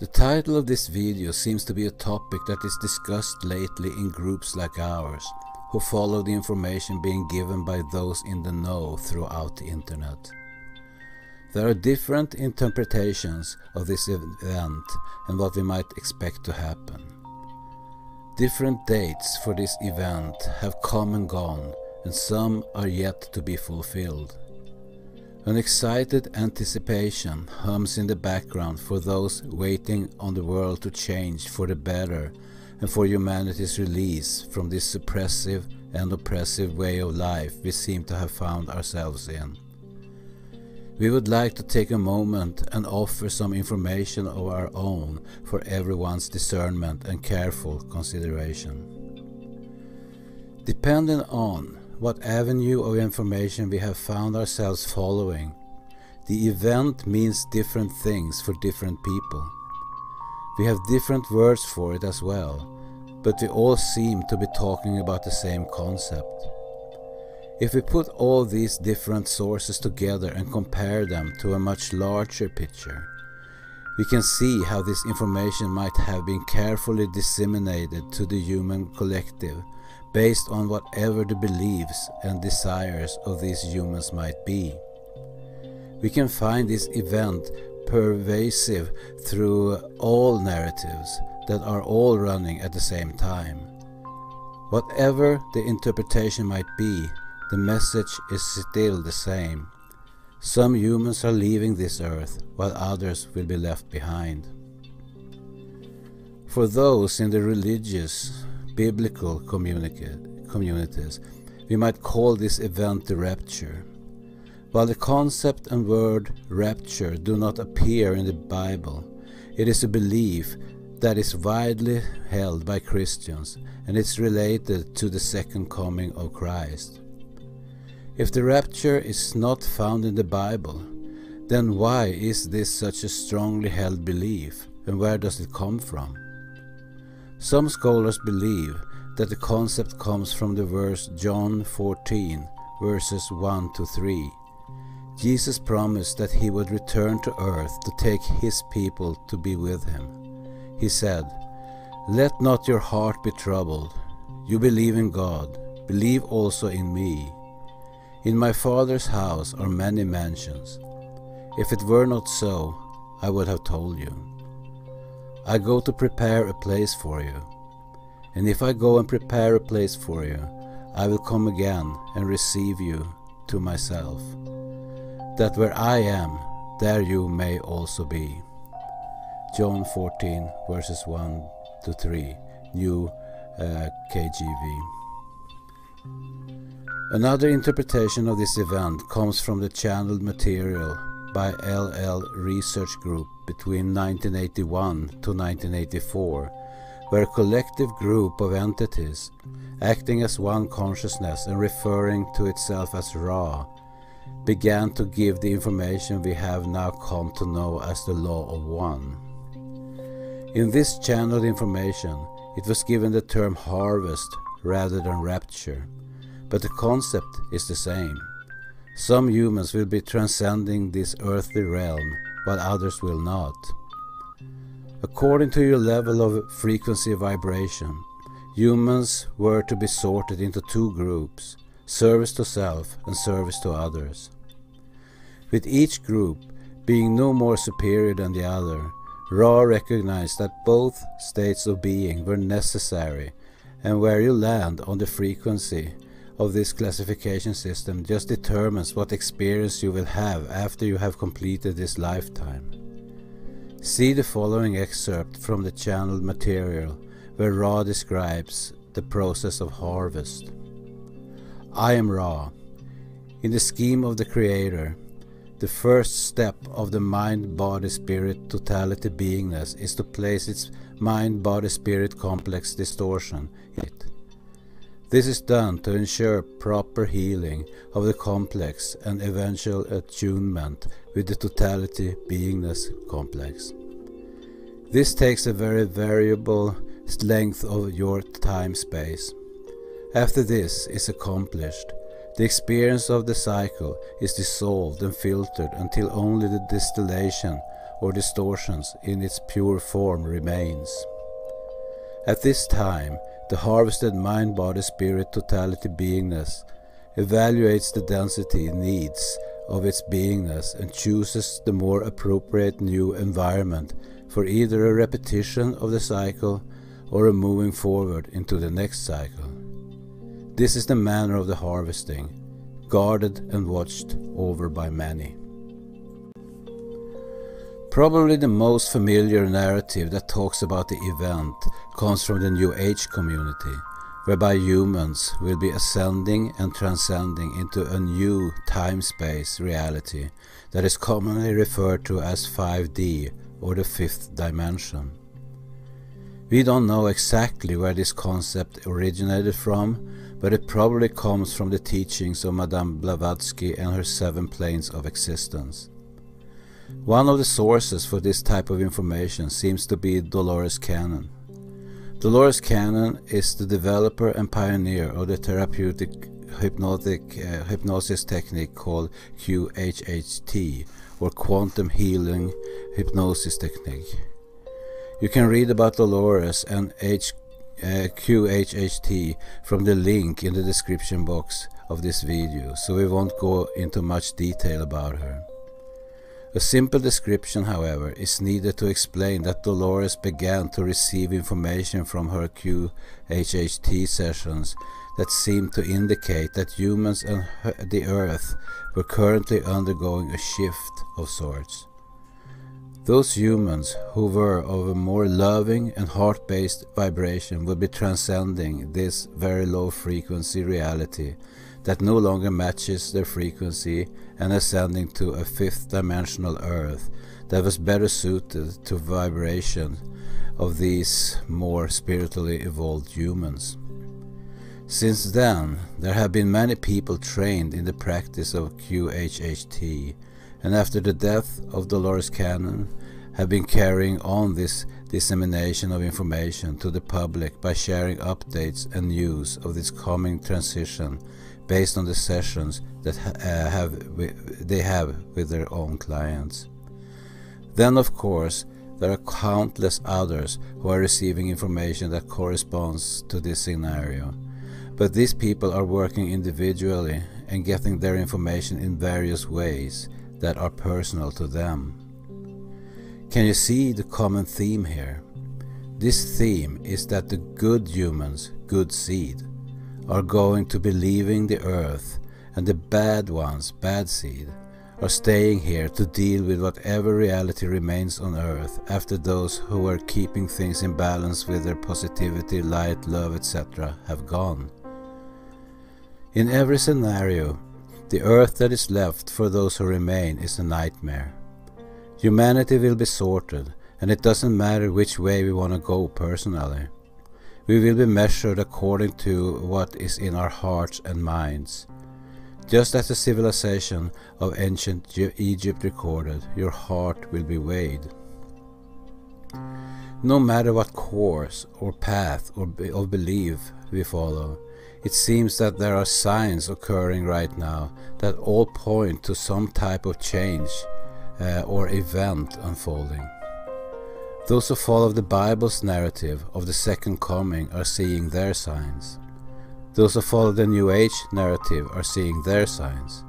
The title of this video seems to be a topic that is discussed lately in groups like ours, who follow the information being given by those in the know throughout the internet. There are different interpretations of this event and what we might expect to happen. Different dates for this event have come and gone, and some are yet to be fulfilled. An excited anticipation hums in the background for those waiting on the world to change for the better and for humanity's release from this suppressive and oppressive way of life we seem to have found ourselves in. We would like to take a moment and offer some information of our own for everyone's discernment and careful consideration. Depending on what avenue of information we have found ourselves following, the event means different things for different people. We have different words for it as well, but we all seem to be talking about the same concept. If we put all these different sources together and compare them to a much larger picture, we can see how this information might have been carefully disseminated to the human collective based on whatever the beliefs and desires of these humans might be. We can find this event pervasive through all narratives that are all running at the same time. Whatever the interpretation might be, the message is still the same. Some humans are leaving this earth, while others will be left behind. For those in the religious, biblical communities, we might call this event the rapture. While the concept and word rapture do not appear in the Bible, it is a belief that is widely held by Christians, and it's related to the second coming of Christ. If the rapture is not found in the Bible, then why is this such a strongly held belief, and where does it come from? Some scholars believe that the concept comes from the verse John 14, verses 1 to 3. Jesus promised that he would return to earth to take his people to be with him. He said, "Let not your heart be troubled. You believe in God, believe also in me. In my Father's house are many mansions. If it were not so, I would have told you. I go to prepare a place for you. And if I go and prepare a place for you, I will come again and receive you to myself, that where I am, there you may also be." John 14, verses 1 to 3, New KJV. Another interpretation of this event comes from the channeled material by LL Research Group between 1981 to 1984, where a collective group of entities, acting as one consciousness and referring to itself as Ra, began to give the information we have now come to know as the Law of One. In this channeled information, it was given the term harvest rather than rapture, but the concept is the same. Some humans will be transcending this earthly realm, while others will not. According to your level of frequency vibration, humans were to be sorted into two groups, service to self and service to others. With each group being no more superior than the other, Ra recognized that both states of being were necessary, and where you land on the frequency of this classification system just determines what experience you will have after you have completed this lifetime. See the following excerpt from the channeled material where Ra describes the process of harvest. I am Ra. In the scheme of the Creator, the first step of the mind-body-spirit totality beingness is to place its mind-body-spirit complex distortion in it. This is done to ensure proper healing of the complex and eventual attunement with the totality beingness complex. This takes a very variable length of your time-space. After this is accomplished, the experience of the cycle is dissolved and filtered until only the distillation or distortions in its pure form remains. At this time, the harvested mind-body-spirit totality beingness evaluates the density needs of its beingness and chooses the more appropriate new environment for either a repetition of the cycle or a moving forward into the next cycle. This is the manner of the harvesting, guarded and watched over by many. Probably the most familiar narrative that talks about the event comes from the New Age community, whereby humans will be ascending and transcending into a new time-space reality that is commonly referred to as 5D or the fifth dimension. We don't know exactly where this concept originated from, but it probably comes from the teachings of Madame Blavatsky and her 7 planes of existence. One of the sources for this type of information seems to be Dolores Cannon. Dolores Cannon is the developer and pioneer of the therapeutic hypnosis technique called QHHT, or Quantum Healing Hypnosis Technique. You can read about Dolores and QHHT from the link in the description box of this video, so we won't go into much detail about her. A simple description, however, is needed to explain that Dolores began to receive information from her QHHT sessions that seemed to indicate that humans and the Earth were currently undergoing a shift of sorts. Those humans who were of a more loving and heart-based vibration would be transcending this very low-frequency reality that no longer matches their frequency and ascending to a fifth-dimensional Earth that was better suited to vibration of these more spiritually evolved humans. Since then, there have been many people trained in the practice of QHHT, and after the death of Dolores Cannon, have been carrying on this dissemination of information to the public by sharing updates and news of this coming transition based on the sessions that they have with their own clients. Then, of course, there are countless others who are receiving information that corresponds to this scenario, but these people are working individually and getting their information in various ways that are personal to them. Can you see the common theme here? This theme is that the good humans, good seed, are going to be leaving the Earth, and the bad ones, bad seed, are staying here to deal with whatever reality remains on Earth after those who are keeping things in balance with their positivity, light, love, etc. have gone. In every scenario, the Earth that is left for those who remain is a nightmare. Humanity will be sorted, and it doesn't matter which way we want to go personally. We will be measured according to what is in our hearts and minds. Just as the civilization of ancient Egypt recorded, your heart will be weighed. No matter what course or path of belief we follow, it seems that there are signs occurring right now that all point to some type of change or event unfolding. Those who follow the Bible's narrative of the second coming are seeing their signs. Those who follow the New Age narrative are seeing their signs.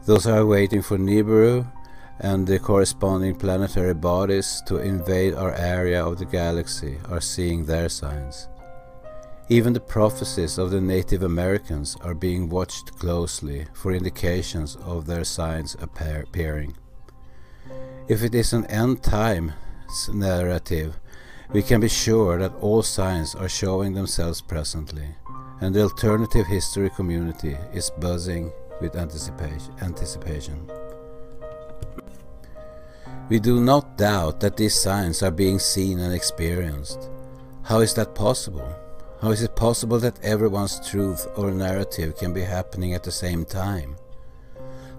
Those who are waiting for Nibiru and the corresponding planetary bodies to invade our area of the galaxy are seeing their signs. Even the prophecies of the Native Americans are being watched closely for indications of their signs appearing. If it is an end-time narrative, we can be sure that all signs are showing themselves presently, and the alternative history community is buzzing with anticipation. We do not doubt that these signs are being seen and experienced. How is that possible? How is it possible that everyone's truth or narrative can be happening at the same time?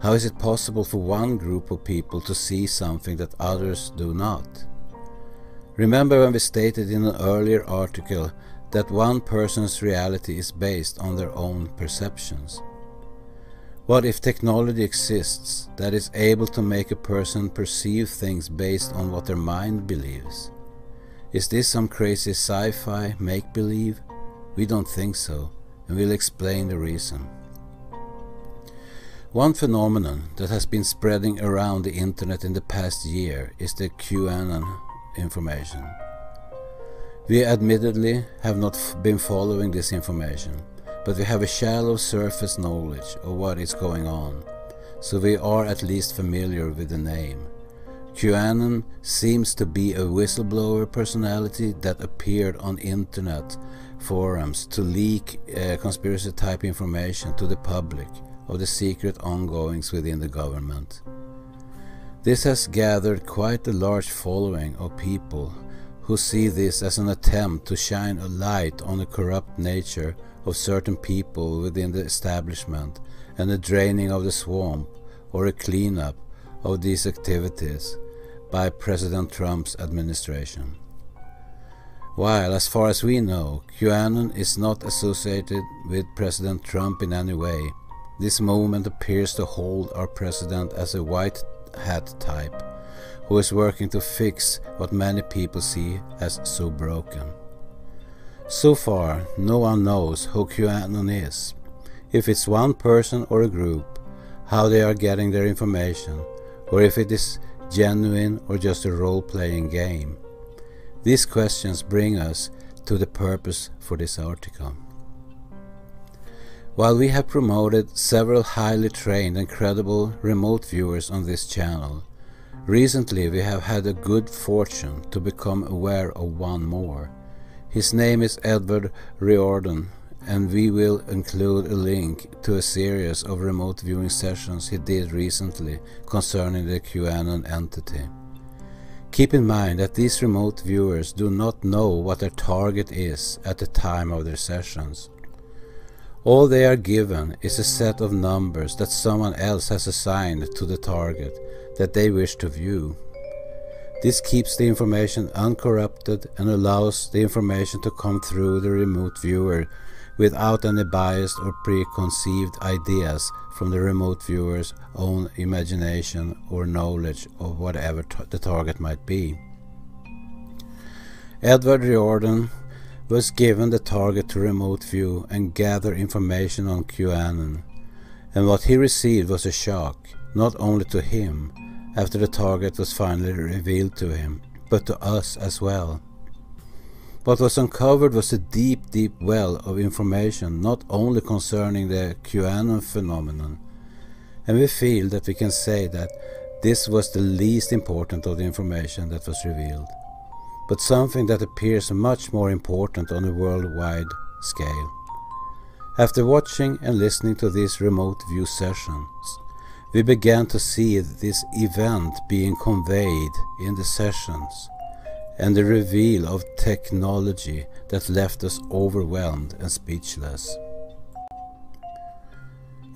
How is it possible for one group of people to see something that others do not? Remember when we stated in an earlier article that one person's reality is based on their own perceptions? What if technology exists that is able to make a person perceive things based on what their mind believes? Is this some crazy sci-fi make-believe? We don't think so, and we'll explain the reason. One phenomenon that has been spreading around the internet in the past year is the QAnon information. We admittedly have not been following this information, but we have a shallow surface knowledge of what is going on, so we are at least familiar with the name. QAnon seems to be a whistleblower personality that appeared on internet forums to leak conspiracy type information to the public of the secret ongoings within the government. This has gathered quite a large following of people who see this as an attempt to shine a light on the corrupt nature of certain people within the establishment and a draining of the swamp or a cleanup of these activities by President Trump's administration. While, as far as we know, QAnon is not associated with President Trump in any way, this movement appears to hold our president as a white hat type who is working to fix what many people see as so broken. So far, no one knows who QAnon is, if it's one person or a group, how they are getting their information, or if it is genuine or just a role-playing game. These questions bring us to the purpose for this article. While we have promoted several highly trained and credible remote viewers on this channel, recently we have had a good fortune to become aware of one more. His name is Edward Riordan, and we will include a link to a series of remote viewing sessions he did recently concerning the QAnon entity. Keep in mind that these remote viewers do not know what their target is at the time of their sessions. All they are given is a set of numbers that someone else has assigned to the target that they wish to view. This keeps the information uncorrupted and allows the information to come through the remote viewer without any biased or preconceived ideas from the remote viewer's own imagination or knowledge of whatever the target might be. Edward Riordan was given the target to remote view and gather information on QAnon, and what he received was a shock, not only to him, after the target was finally revealed to him, but to us as well. What was uncovered was a deep well of information not only concerning the QAnon phenomenon, and we feel that we can say that this was the least important of the information that was revealed, but something that appears much more important on a worldwide scale. After watching and listening to these remote view sessions, we began to see this event being conveyed in the sessions, and the reveal of technology that left us overwhelmed and speechless.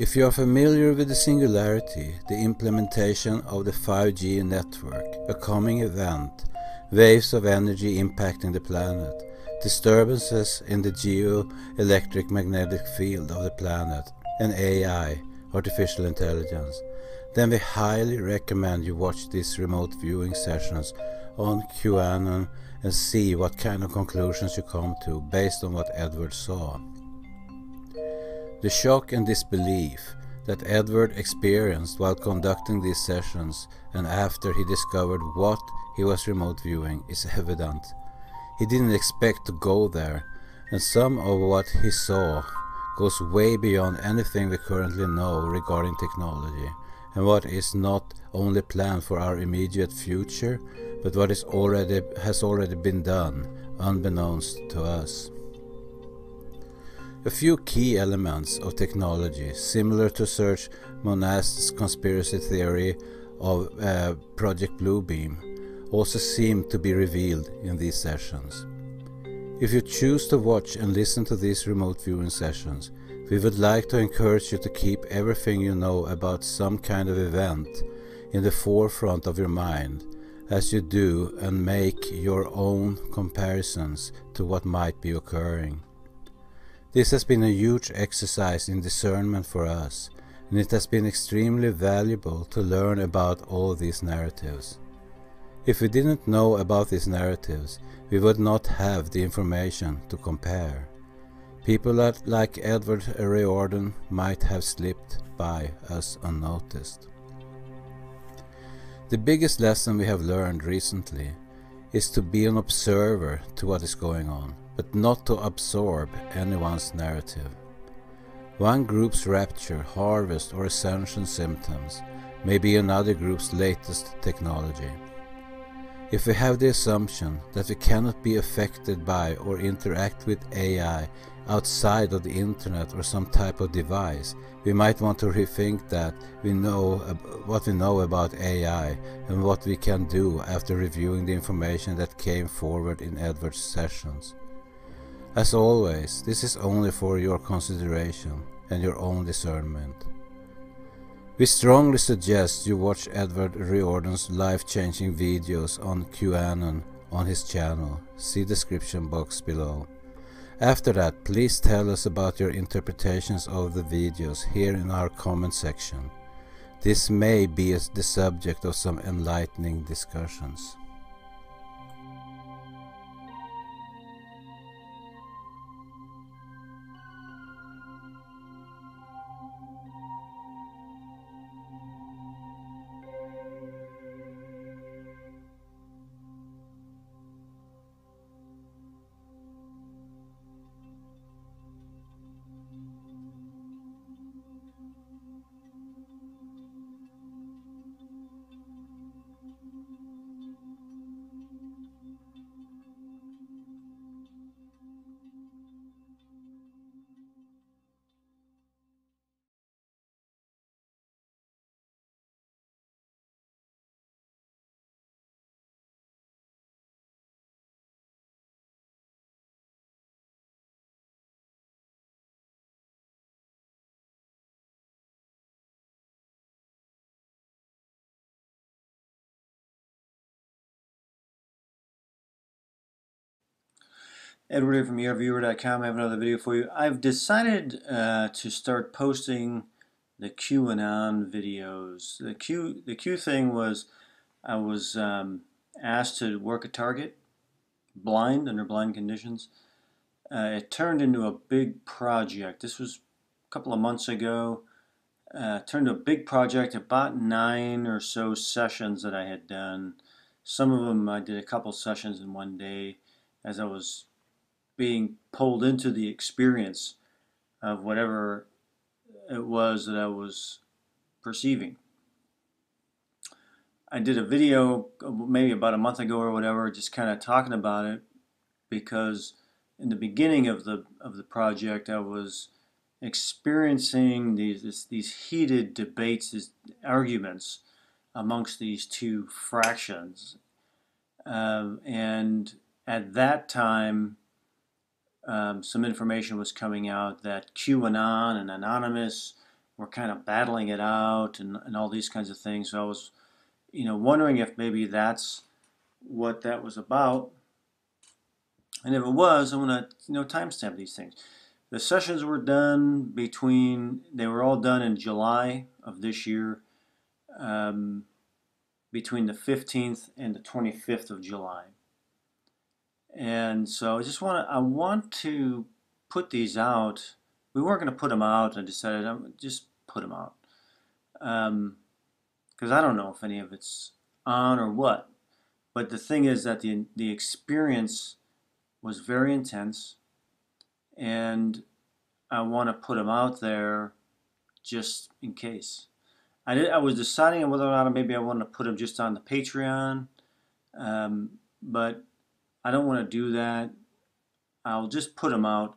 If you are familiar with the singularity, the implementation of the 5G network, a coming event, waves of energy impacting the planet, disturbances in the geo-electric magnetic field of the planet, and AI, artificial intelligence, then we highly recommend you watch these remote viewing sessions on QAnon and see what kind of conclusions you come to based on what Edward saw. The shock and disbelief that Edward experienced while conducting these sessions and after he discovered what he was remote viewing is evident. He didn't expect to go there, and some of what he saw goes way beyond anything we currently know regarding technology, and what is not only planned for our immediate future, but what has already been done, unbeknownst to us. A few key elements of technology, similar to Serge Monast's conspiracy theory of Project Bluebeam, also seem to be revealed in these sessions. If you choose to watch and listen to these remote viewing sessions, we would like to encourage you to keep everything you know about some kind of event in the forefront of your mind as you do and make your own comparisons to what might be occurring. This has been a huge exercise in discernment for us, and it has been extremely valuable to learn about all these narratives. If we didn't know about these narratives, we would not have the information to compare. People like Edward Riordan might have slipped by us unnoticed. The biggest lesson we have learned recently is to be an observer to what is going on, but not to absorb anyone's narrative. One group's rapture, harvest, or ascension symptoms may be another group's latest technology. If we have the assumption that we cannot be affected by or interact with AI outside of the internet or some type of device, we might want to rethink that what we know about AI and what we can do after reviewing the information that came forward in Edward's sessions. As always, this is only for your consideration and your own discernment. We strongly suggest you watch Edward Riordan's life-changing videos on QAnon on his channel. See description box below. After that, please tell us about your interpretations of the videos here in our comment section. This may be the subject of some enlightening discussions. Edward here from ERViewer.com. I have another video for you. I've decided to start posting the QAnon videos. The Q thing was I was asked to work a target blind under blind conditions. It turned into a big project. This was a couple of months ago. Turned into a big project, about 9 or so sessions that I had done. Some of them I did a couple sessions in one day as I was being pulled into the experience of whatever it was that I was perceiving. I did a video maybe about a month ago or whatever, just kind of talking about it, because in the beginning of the project I was experiencing these heated debates, these arguments amongst these two fractions, and at that time some information was coming out that QAnon and Anonymous were kind of battling it out and all these kinds of things. So I was, wondering if maybe that's what that was about. And if it was, I'm going to, timestamp these things. The sessions were done they were all done in July of this year, between the 15th and the 25th of July. And so I want to put these out. We weren't going to put them out. I decided I'm just put them out. Because I don't know if any of it's on or what. But the thing is that the experience was very intense, and I want to put them out there just in case. I was deciding on whether or not maybe I want to put them just on the Patreon, but I don't want to do that. I'll just put them out.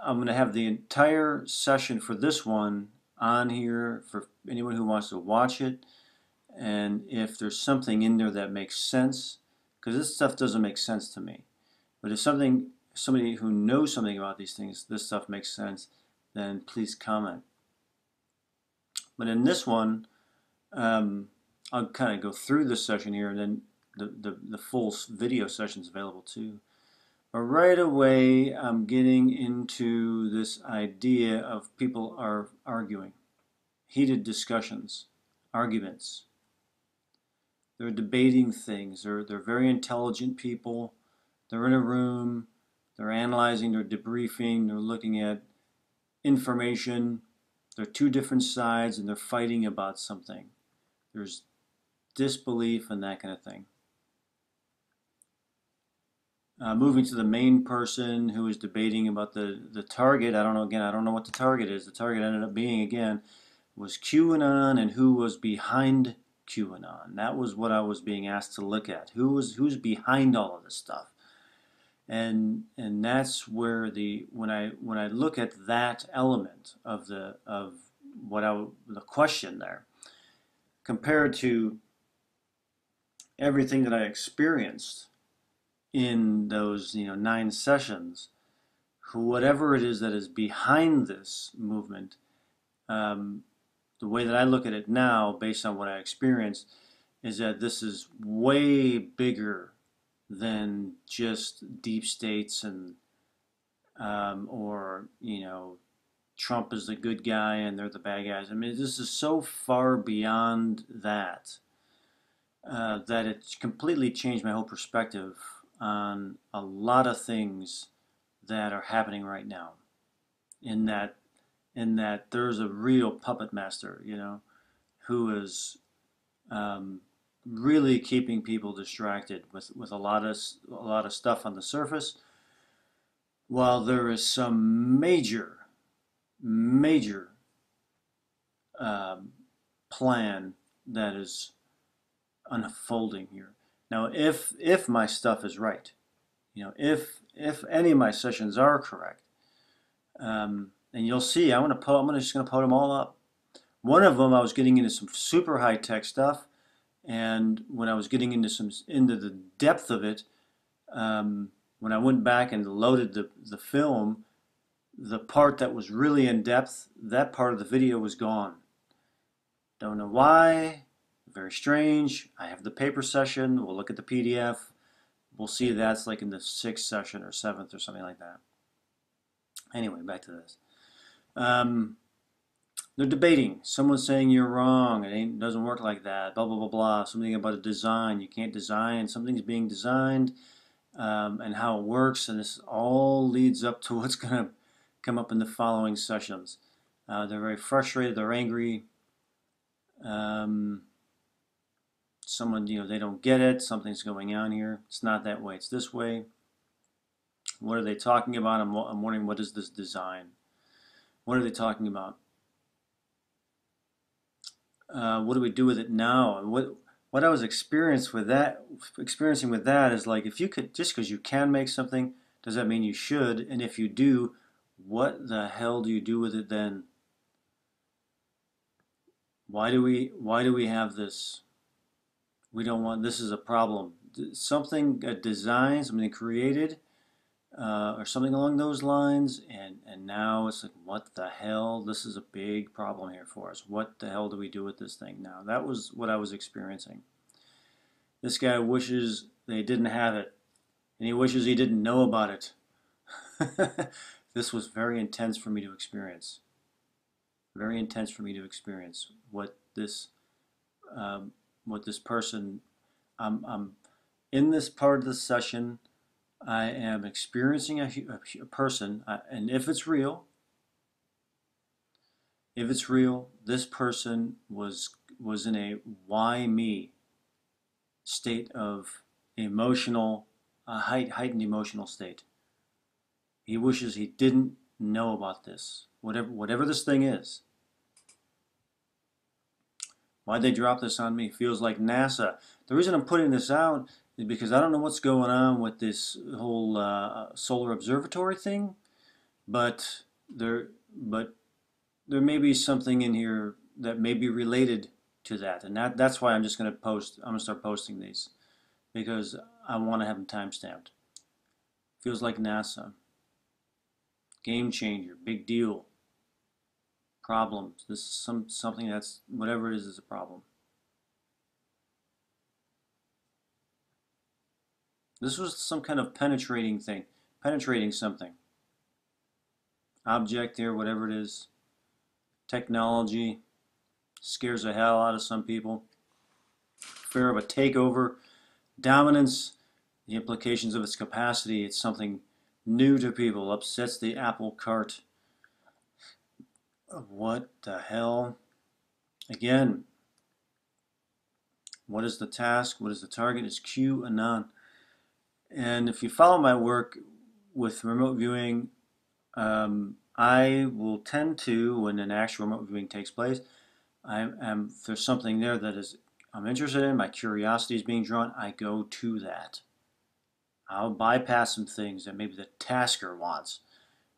I'm going to have the entire session for this one on here for anyone who wants to watch it. And if there's something in there that makes sense, because this stuff doesn't make sense to me. But if somebody who knows something about these things, this stuff makes sense, then please comment. But in this one, I'll kind of go through this session here, and then the full video session is available too. But right away, I'm getting into this idea of people are arguing. heated discussions, arguments. They're debating things. They're very intelligent people. They're in a room. They're analyzing. They're debriefing. They're looking at information. They're two different sides, and they're fighting about something. There's disbelief and that kind of thing. Moving to the main person who is debating about the target. I don't know, again, I don't know what the target is. The target ended up being, again, was QAnon and who was behind QAnon. That was what I was being asked to look at. Who's behind all of this stuff? And that's where when I look at that element of the question there, compared to everything that I experienced in those 9 sessions, whatever it is that is behind this movement, the way that I look at it now, based on what I experienced, is that this is way bigger than just deep states and or Trump is the good guy and they're the bad guys. I mean, this is so far beyond that that it completely changed my whole perspective on a lot of things that are happening right now. In that there's a real puppet master, who is really keeping people distracted with a lot of stuff on the surface, while there is some major plan that is unfolding here. Now, if my stuff is right, if any of my sessions are correct, and you'll see, I'm just gonna put them all up. One of them, I was getting into some super high tech stuff, and when I was getting into the depth of it, when I went back and loaded the film, the part that was really in depth, that part of the video was gone. Don't know why. Very strange. I have the paper session. We'll look at the PDF. We'll see that's like in the 6th session or 7th or something like that. Anyway, back to this. They're debating. Someone's saying you're wrong. It doesn't work like that. Blah, blah, blah, blah. Something about a design. You can't design. Something's being designed and how it works. And this all leads up to what's going to come up in the following sessions. They're very frustrated. They're angry. Someone, they don't get it. Something's going on here. It's not that way. It's this way. What are they talking about? I'm wondering, what is this design? What are they talking about? What do we do with it now? And what I was experiencing with that is like, if you could, just because you can make something, does that mean you should? And if you do, what the hell do you do with it then? Why do we have this? We don't want, this is a problem. Something, a design, something created, or something along those lines, and now it's like, what the hell? This is a big problem here for us. What the hell do we do with this thing now? That was what I was experiencing. This guy wishes they didn't have it, and he wishes he didn't know about it. This was very intense for me to experience. Very intense for me to experience what this person. I'm in this part of the session. I am experiencing a person, and if it's real, this person was in a why me state of emotional, heightened emotional state. He wishes he didn't know about this, whatever this thing is. Why'd they drop this on me? Feels like NASA. The reason I'm putting this out is because I don't know what's going on with this whole solar observatory thing, but there may be something in here that may be related to that, and that's why I'm just going to post. I'm going to start posting these because I want to have them time-stamped. Feels like NASA. Game changer, big deal. Problems. This is something that's, whatever it is a problem. This was some kind of penetrating thing, penetrating something. Object here, whatever it is. Technology. scares the hell out of some people. Fear of a takeover, dominance, the implications of its capacity. It's something new to people, upsets the apple cart. What the hell? Again, what is the task? What is the target? It's QAnon. And if you follow my work with remote viewing, I will tend to, when an actual remote viewing takes place, if there's something there that is I'm interested in, my curiosity is being drawn, I go to that. I'll bypass some things that maybe the tasker wants,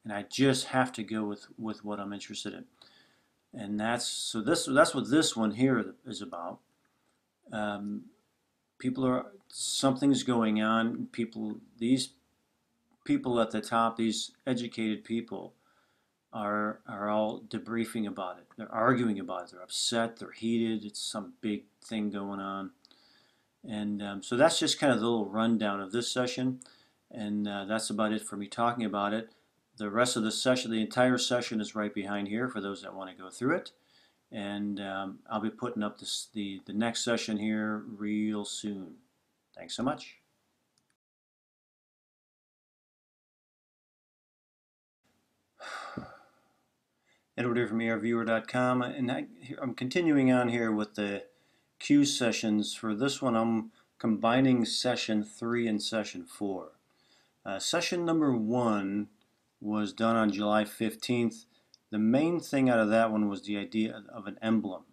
and I just have to go with what I'm interested in. And that's what this one here is about. Something's going on. These people at the top, these educated people, are all debriefing about it. They're arguing about it. They're upset. They're heated. It's some big thing going on. And so that's just kind of the little rundown of this session. And that's about it for me talking about it. The rest of the session, the entire session, is right behind here for those that want to go through it. And I'll be putting up the next session here real soon. Thanks so much. Edward here from ARviewer.com, and I'm continuing on here with the Q sessions. For this one, I'm combining session 3 and session 4. Session number 1 was done on July 15th. The main thing out of that one was the idea of an emblem.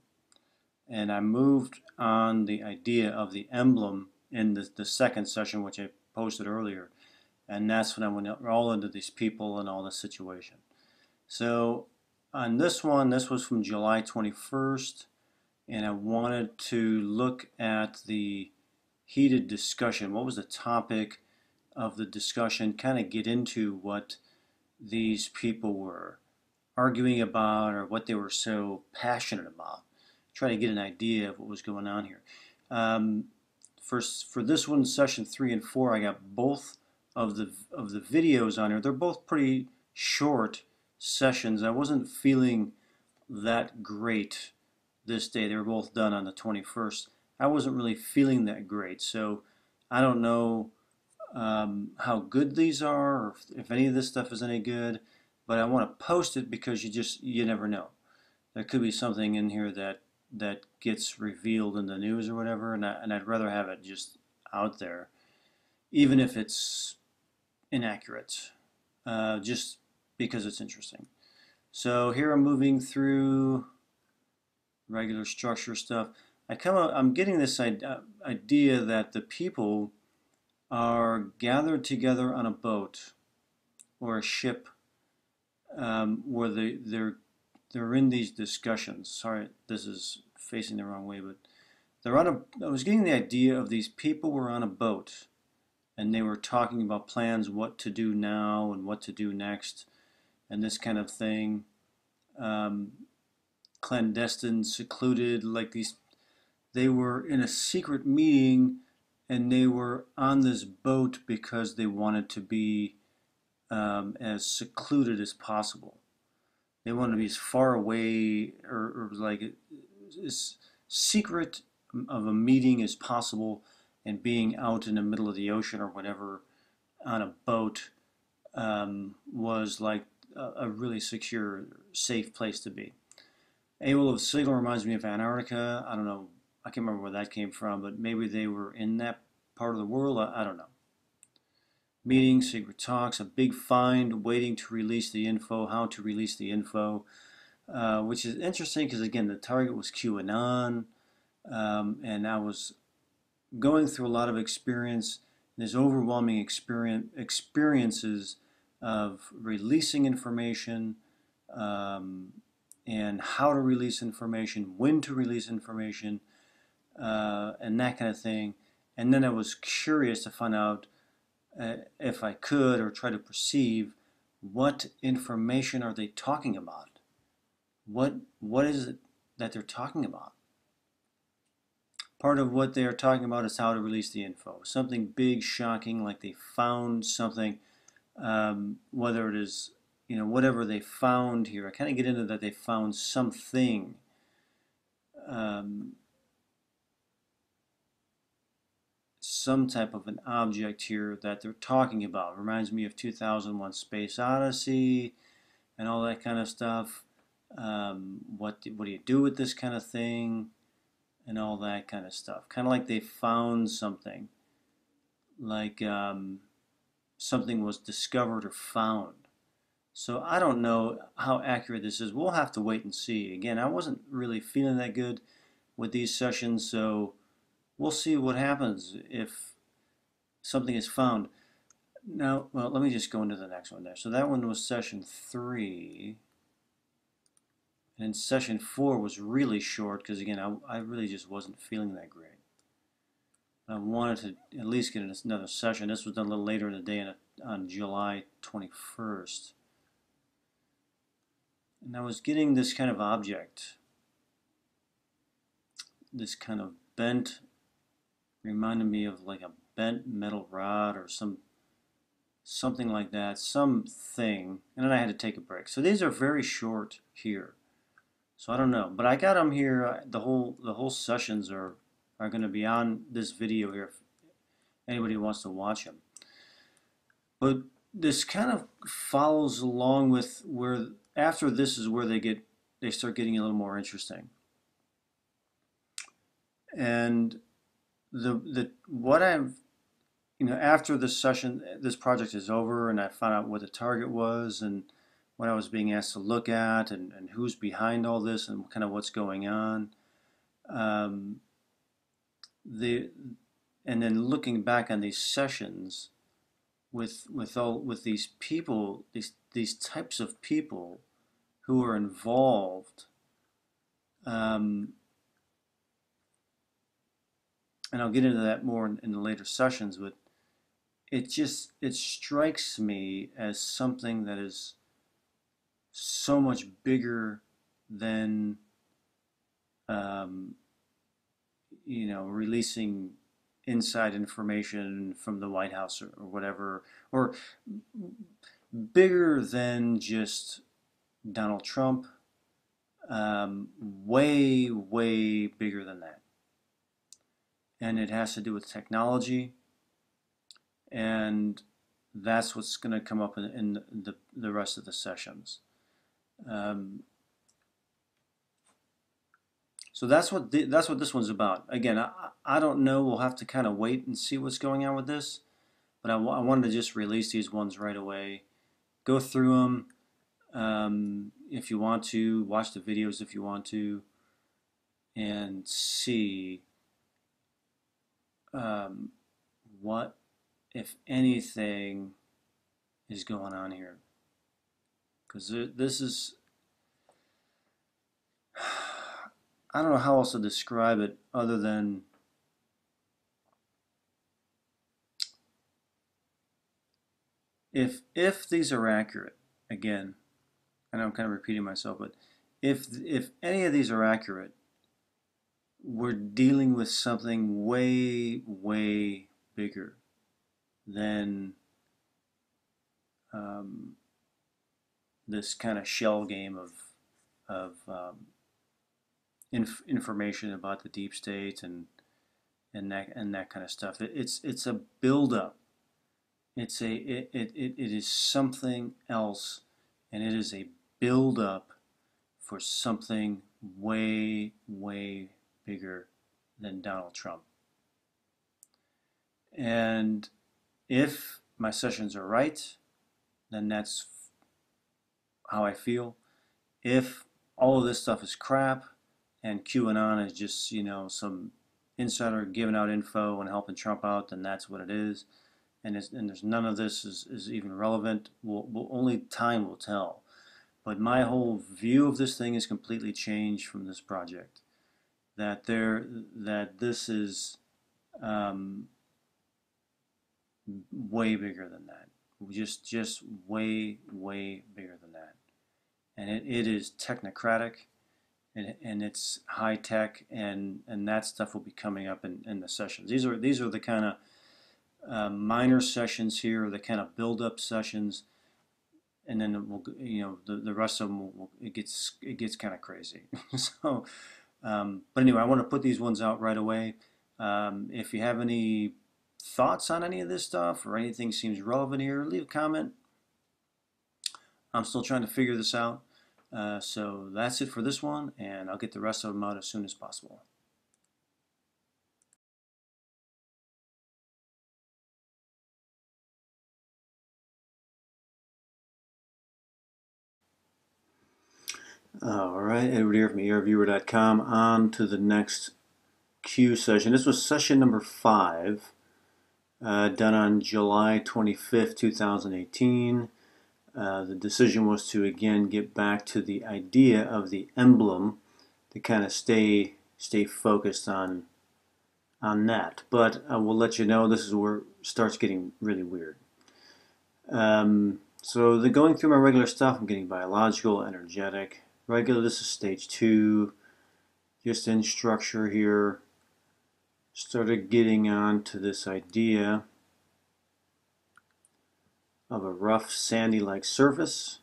And I moved on the idea of the emblem in the second session, which I posted earlier. And that's when I went all into these people and all the situation. So on this one, this was from July 21st, and I wanted to look at the heated discussion. What was the topic of the discussion? Kind of get into what these people were arguing about or what they were so passionate about. Try to get an idea of what was going on here. For this one, session 3 and 4, I got both of the videos on here. They're both pretty short sessions. I wasn't feeling that great this day. They were both done on the 21st. I wasn't really feeling that great, so I don't know how good these are or if any of this stuff is any good, but I want to post it because you never know. There could be something in here that gets revealed in the news or whatever, and I'd rather have it just out there, even if it's inaccurate, just because it's interesting. So here I'm moving through regular structure stuff. I'm getting this idea that the people are gathered together on a boat or a ship where they're in these discussions. Sorry, this is facing the wrong way, but I was getting the idea of these people were on a boat and they were talking about plans, what to do now and what to do next, and this kind of thing. Clandestine, secluded, like these. They were in a secret meeting and they were on this boat because they wanted to be as secluded as possible. They wanted to be as far away or like as secret of a meeting as possible, and being out in the middle of the ocean or whatever on a boat was like a really secure, safe place to be. Able of Signal reminds me of Antarctica. I don't know. I can't remember where that came from, but maybe they were in that part of the world. I don't know. Meetings, secret talks, a big find, waiting to release the info, how to release the info, which is interesting because, again, the target was QAnon, and I was going through a lot of experience, there's overwhelming experiences of releasing information, and how to release information, when to release information, and that kind of thing. And then I was curious to find out if I could, or try to perceive, what information are they talking about? What is it that they're talking about? Part of what they are talking about is how to release the info. Something big, shocking, like they found something, whether it is, whatever they found here. I kind of get into that they found something um, some type of an object here that they're talking about. Reminds me of 2001 Space Odyssey and all that kind of stuff. What do you do with this kind of thing and all that kind of stuff. Kind of like they found something, like something was discovered or found. So I don't know how accurate this is. We'll have to wait and see. Again, I wasn't really feeling that good with these sessions, so we'll see what happens if something is found. Now, well, let me just go into the next one there. So that one was session 3. And session 4 was really short because, again, I really just wasn't feeling that great. I wanted to at least get another session. This was done a little later in the day on July 21st. And I was getting this kind of object, this kind of bent, reminded me of like a bent metal rod or something like that, something. And then I had to take a break. So these are very short here. So I don't know, but I got them here. The whole sessions are going to be on this video here if anybody wants to watch them. But this kind of follows along with where after this is where they start getting a little more interesting. And what I've after this session, this project is over, and I found out what the target was and what I was being asked to look at and who's behind all this and kind of what's going on. And then looking back on these sessions with these people, these types of people who are involved, and I'll get into that more in the later sessions, but it strikes me as something that is so much bigger than releasing inside information from the White House or whatever, or bigger than just Donald Trump, way, way bigger than that. And it has to do with technology, and that's what's going to come up in the rest of the sessions. So that's what this one's about. Again, I don't know. We'll have to kind of wait and see what's going on with this. But I wanted to just release these ones right away. Go through them if you want to. Watch the videos if you want to. And see what, if anything, is going on here. Because this is... I don't know how else to describe it other than if these are accurate, again, I know I'm kind of repeating myself, but if any of these are accurate, we're dealing with something way, way bigger than this kind of shell game of information about the deep state and that kind of stuff. It's a buildup. It is something else, and it is a buildup for something way, way bigger than Donald Trump. And if my sessions are right, then that's how I feel. If all of this stuff is crap and QAnon is just, some insider giving out info and helping Trump out, then that's what it is. And there's none of this is even relevant. Only time will tell. But my whole view of this thing is completely changed from this project. That this is way bigger than that. Just way, way bigger than that. And it is technocratic, and it's high tech, and that stuff will be coming up in the sessions. These are the kind of minor sessions here, the kind of build up sessions, and then we'll, the rest of them it gets kind of crazy. So But anyway, I want to put these ones out right away. If you have any thoughts on any of this stuff or anything seems relevant here, leave a comment. I'm still trying to figure this out. So that's it for this one, and I'll get the rest of them out as soon as possible. All right, Edward here from ERViewer.com. On to the next Q session. This was session number 5, done on July 25th, 2018. The decision was to again get back to the idea of the emblem to kind of stay focused on that. But I will let you know this is where it starts getting really weird. So going through my regular stuff, I'm getting biological, energetic. Regular, this is stage 2, just in structure here. Started getting on to this idea of a rough, sandy-like surface.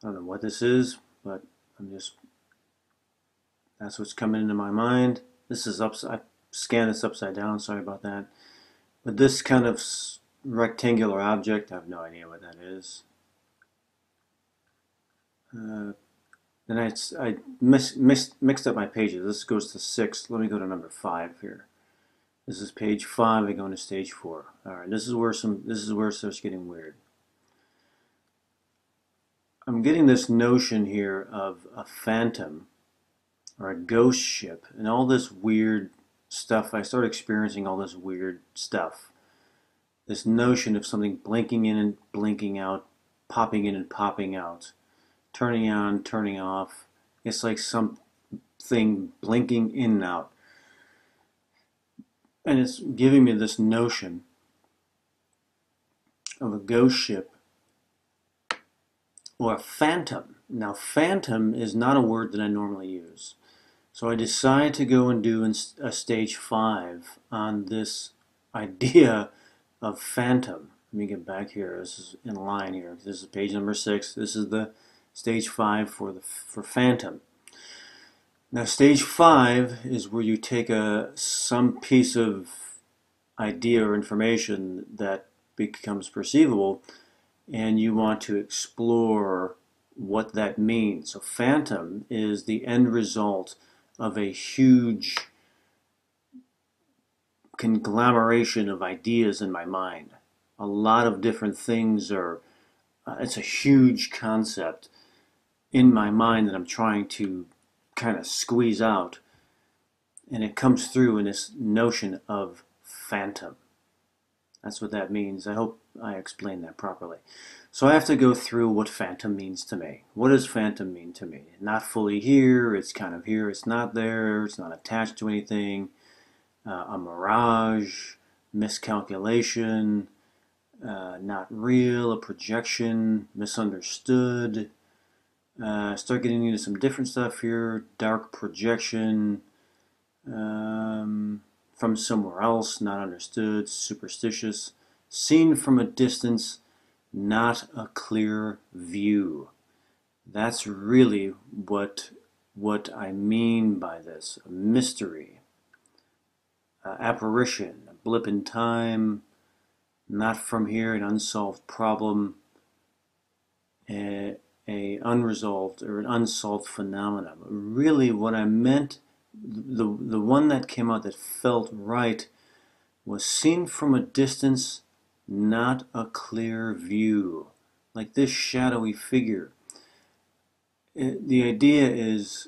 I don't know what this is, but that's what's coming into my mind. This is I scanned this upside down, sorry about that. But this kind of rectangular object, I have no idea what that is. Then I mixed up my pages. This goes to 6. Let me go to number 5 here. This is page 5. I go into stage 4. All right, this is where it starts getting weird. I'm getting this notion here of a phantom or a ghost ship and all this weird stuff. I start experiencing all this weird stuff. This notion of something blinking in and blinking out, popping in and popping out, turning on, turning off. It's like something blinking in and out. And it's giving me this notion of a ghost ship or a phantom. Now, phantom is not a word that I normally use. So I decided to go and do a stage 5 on this idea of phantom. Let me get back here. This is in line here. This is page number 6. This is the stage 5 for phantom. Now, stage 5 is where you take some piece of idea or information that becomes perceivable, and you want to explore what that means. So, phantom is the end result of a huge conglomeration of ideas in my mind. A lot of different things are, it's a huge concept in my mind that I'm trying to kind of squeeze out. And it comes through in this notion of phantom. That's what that means. I hope I explained that properly. So I have to go through what phantom means to me. What does phantom mean to me? Not fully here, it's kind of here, it's not there, it's not attached to anything. A mirage, miscalculation, not real, a projection, misunderstood. Start getting into some different stuff here. Dark projection, from somewhere else, not understood, superstitious, seen from a distance, not a clear view. That's really what I mean by this. A mystery, apparition, a blip in time, not from here, an unsolved problem, a unresolved or an unsolved phenomenon. Really what I meant, the one that came out that felt right was seen from a distance, not a clear view. Like this shadowy figure. The idea is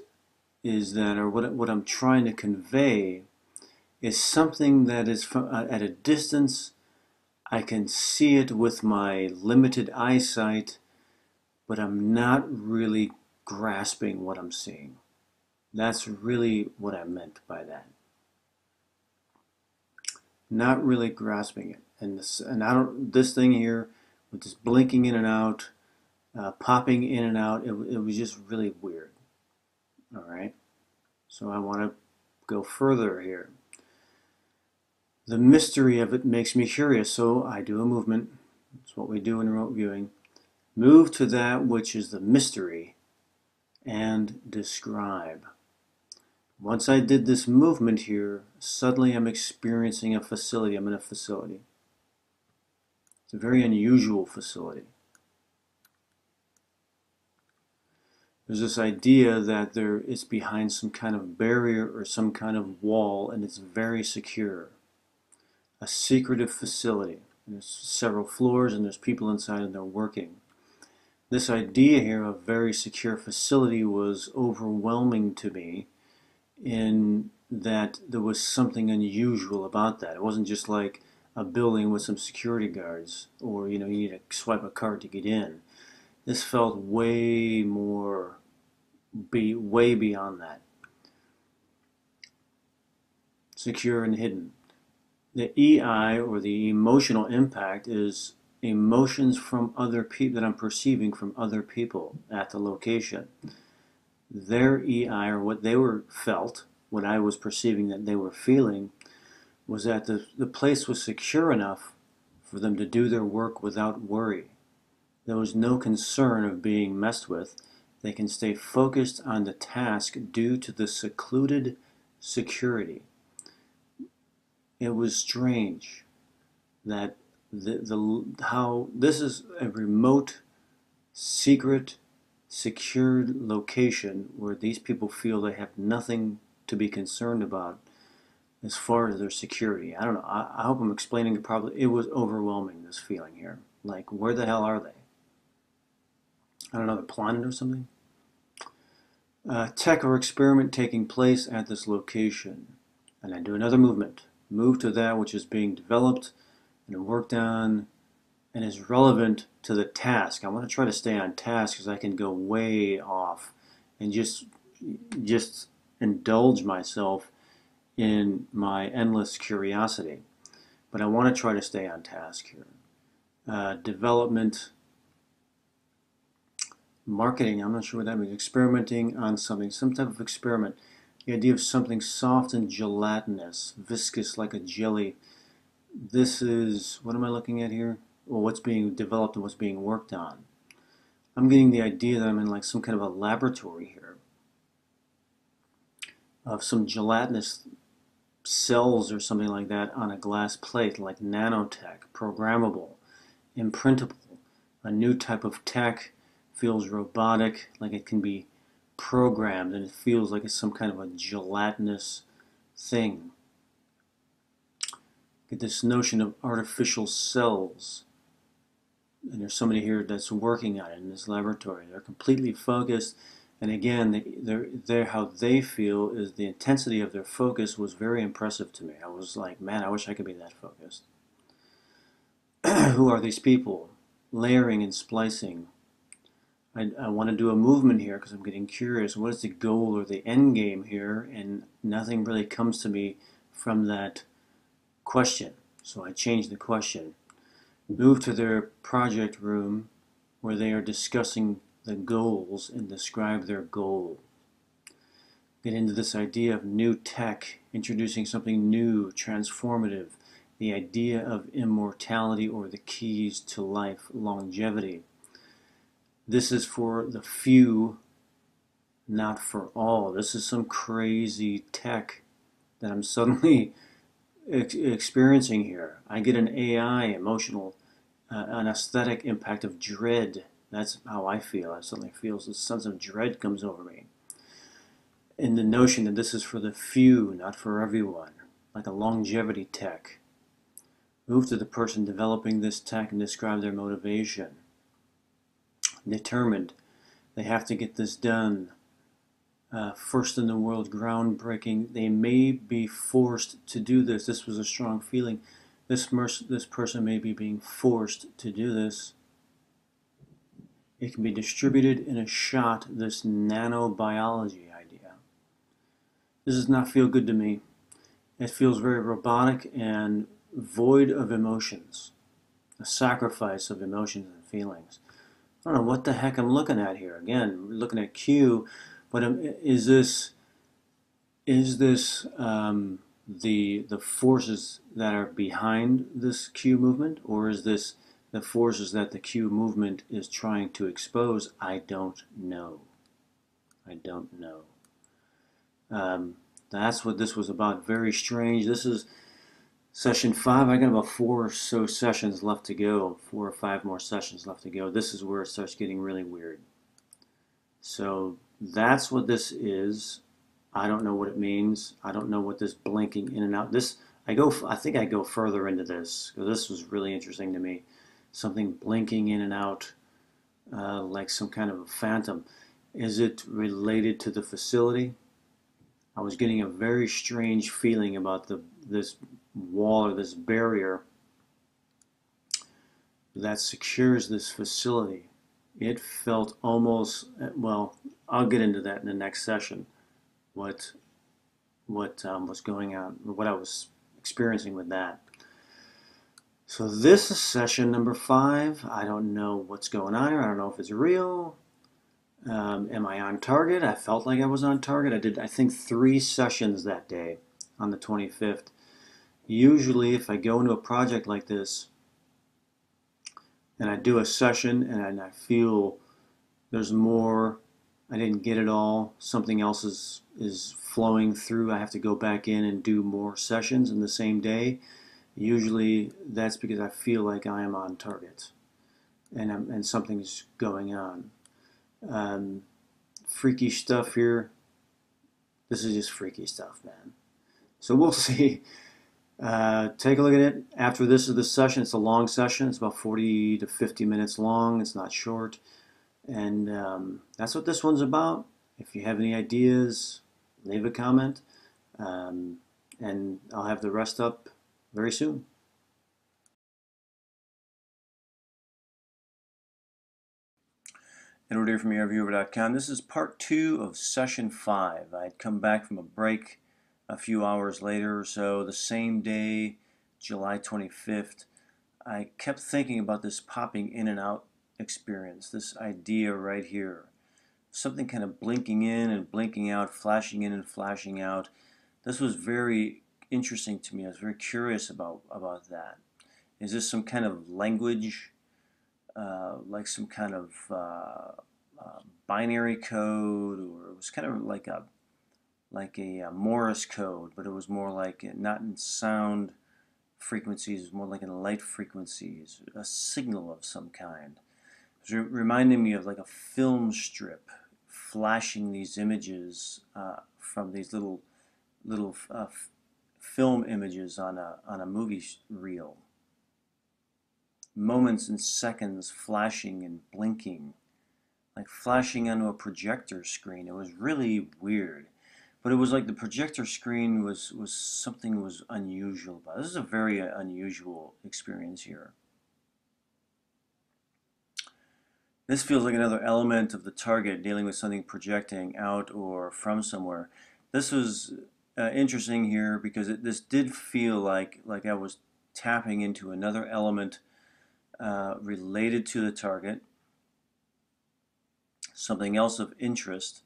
that, or what I'm trying to convey, is something that is from, at a distance. I can see it with my limited eyesight, but I'm not really grasping what I'm seeing. That's really what I meant by that. Not really grasping it. And this thing here, with this blinking in and out, popping in and out, it was just really weird. All right. So I want to go further here. The mystery of it makes me curious, so I do a movement. That's what we do in remote viewing. Move to that which is the mystery and describe. Once I did this movement here, suddenly I'm experiencing a facility. I'm in a facility. It's a very unusual facility. There's this idea that it's behind some kind of barrier or some kind of wall, and it's very secure. A secretive facility. And there's several floors, and there's people inside, and they're working. This idea here of very secure facility was overwhelming to me, in that there was something unusual about that. It wasn't just like a building with some security guards, or you need to swipe a card to get in. This felt way beyond that. Secure and hidden. The EI, or the emotional impact, is emotions from other people that I'm perceiving from other people at the location. Their EI, or what they felt, what I was perceiving that they were feeling, was that the place was secure enough for them to do their work without worry. There was no concern of being messed with. They can stay focused on the task due to the secluded security. It was strange that how this is a remote, secret, secured location where these people feel they have nothing to be concerned about as far as their security. I don't know. I hope I'm explaining it properly. It was overwhelming, this feeling here. Like, where the hell are they? On another planet or something? Tech or experiment taking place at this location. And I do another movement. Move to that which is being developed and worked on and is relevant to the task. I want to try to stay on task because I can go way off and just indulge myself in my endless curiosity. But I want to try to stay on task here. Development, marketing, I'm not sure what that means. Experimenting on something, some type of experiment. The idea of something soft and gelatinous, viscous like a jelly. This is, what am I looking at here? Well, what's being developed and what's being worked on. I'm getting the idea that I'm in like some kind of a laboratory here of some gelatinous cells or something like that on a glass plate, like nanotech, programmable, imprintable. A new type of tech, feels robotic, like it can be programmed, and it feels like it's some kind of a gelatinous thing. Get this notion of artificial cells. And there's somebody here that's working on it in this laboratory. They're completely focused, and again, they're how they feel is the intensity of their focus was very impressive to me. I was like, man, I wish I could be that focused. Who are these people? Layering and splicing. I want to do a movement here because I'm getting curious. What is the goal or the end game here? And nothing really comes to me from that question. So I changed the question. Move to their project room where they are discussing the goals and describe their goal. Get into this idea of new tech, introducing something new, transformative, the idea of immortality or the keys to life, longevity. This is for the few, not for all. This is some crazy tech that I'm suddenly experiencing here. I get an AI, emotional, an aesthetic impact of dread. That's how I feel. I suddenly feel this sense of dread comes over me. And the notion that this is for the few, not for everyone. Like a longevity tech. Move to the person developing this tech and describe their motivation. Determined. They have to get this done. First in the world, groundbreaking. They may be forced to do this. This was a strong feeling. This person may be being forced to do this. It can be distributed in a shot, this nanobiology idea. This does not feel good to me. It feels very robotic and void of emotions. A sacrifice of emotions and feelings. I don't know what the heck I'm looking at here. Again, we're looking at Q, but is this the forces that are behind this Q movement, or is this the forces that the Q movement is trying to expose? I don't know. I don't know. That's what this was about. Very strange. This is session 5. I got about 4 or so sessions left to go. 4 or 5 more sessions left to go. This is where it starts getting really weird. So that's what this is. I don't know what it means. I don't know what this blinking in and out. I think I go further into this because this was really interesting to me. Something blinking in and out, like some kind of a phantom. Is it related to the facility? I was getting a very strange feeling about this wall or this barrier that secures this facility. It felt almost, well, I'll get into that in the next session. What was going on, or what I was experiencing with that. So this is session number 5. I don't know what's going on here. I don't know if it's real. Am I on target? I felt like I was on target. I did, I think, 3 sessions that day on the 25th. Usually, if I go into a project like this and I do a session and I feel there's more, I didn't get it all, something else is flowing through, I have to go back in and do more sessions in the same day. Usually, that's because I feel like I am on target and something's going on. Freaky stuff here. This is just freaky stuff, man. So we'll see. Take a look at it. After this is the session. It's a long session. It's about 40 to 50 minutes long. It's not short. And that's what this one's about. If you have any ideas, leave a comment. And I'll have the rest up very soon. Edward here from AirViewer.com. This is part 2 of session 5. I'd come back from a break a few hours later or so, the same day, July 25th. I kept thinking about this popping in and out experience, this idea right here. Something kind of blinking in and blinking out, flashing in and flashing out. This was very interesting to me. I was very curious about that. Is this some kind of language? Like some kind of binary code, or it was kind of like a Morse code, but it was more like not in sound frequencies, more like in light frequencies, a signal of some kind. It was reminding me of like a film strip flashing these images from these little film images on a movie reel. Moments and seconds flashing and blinking, like flashing onto a projector screen. It was really weird, but it was like the projector screen was something was unusual about it. This is a very unusual experience here. This feels like another element of the target dealing with something projecting out or from somewhere. This was interesting here because this did feel like I was tapping into another element related to the target, something else of interest,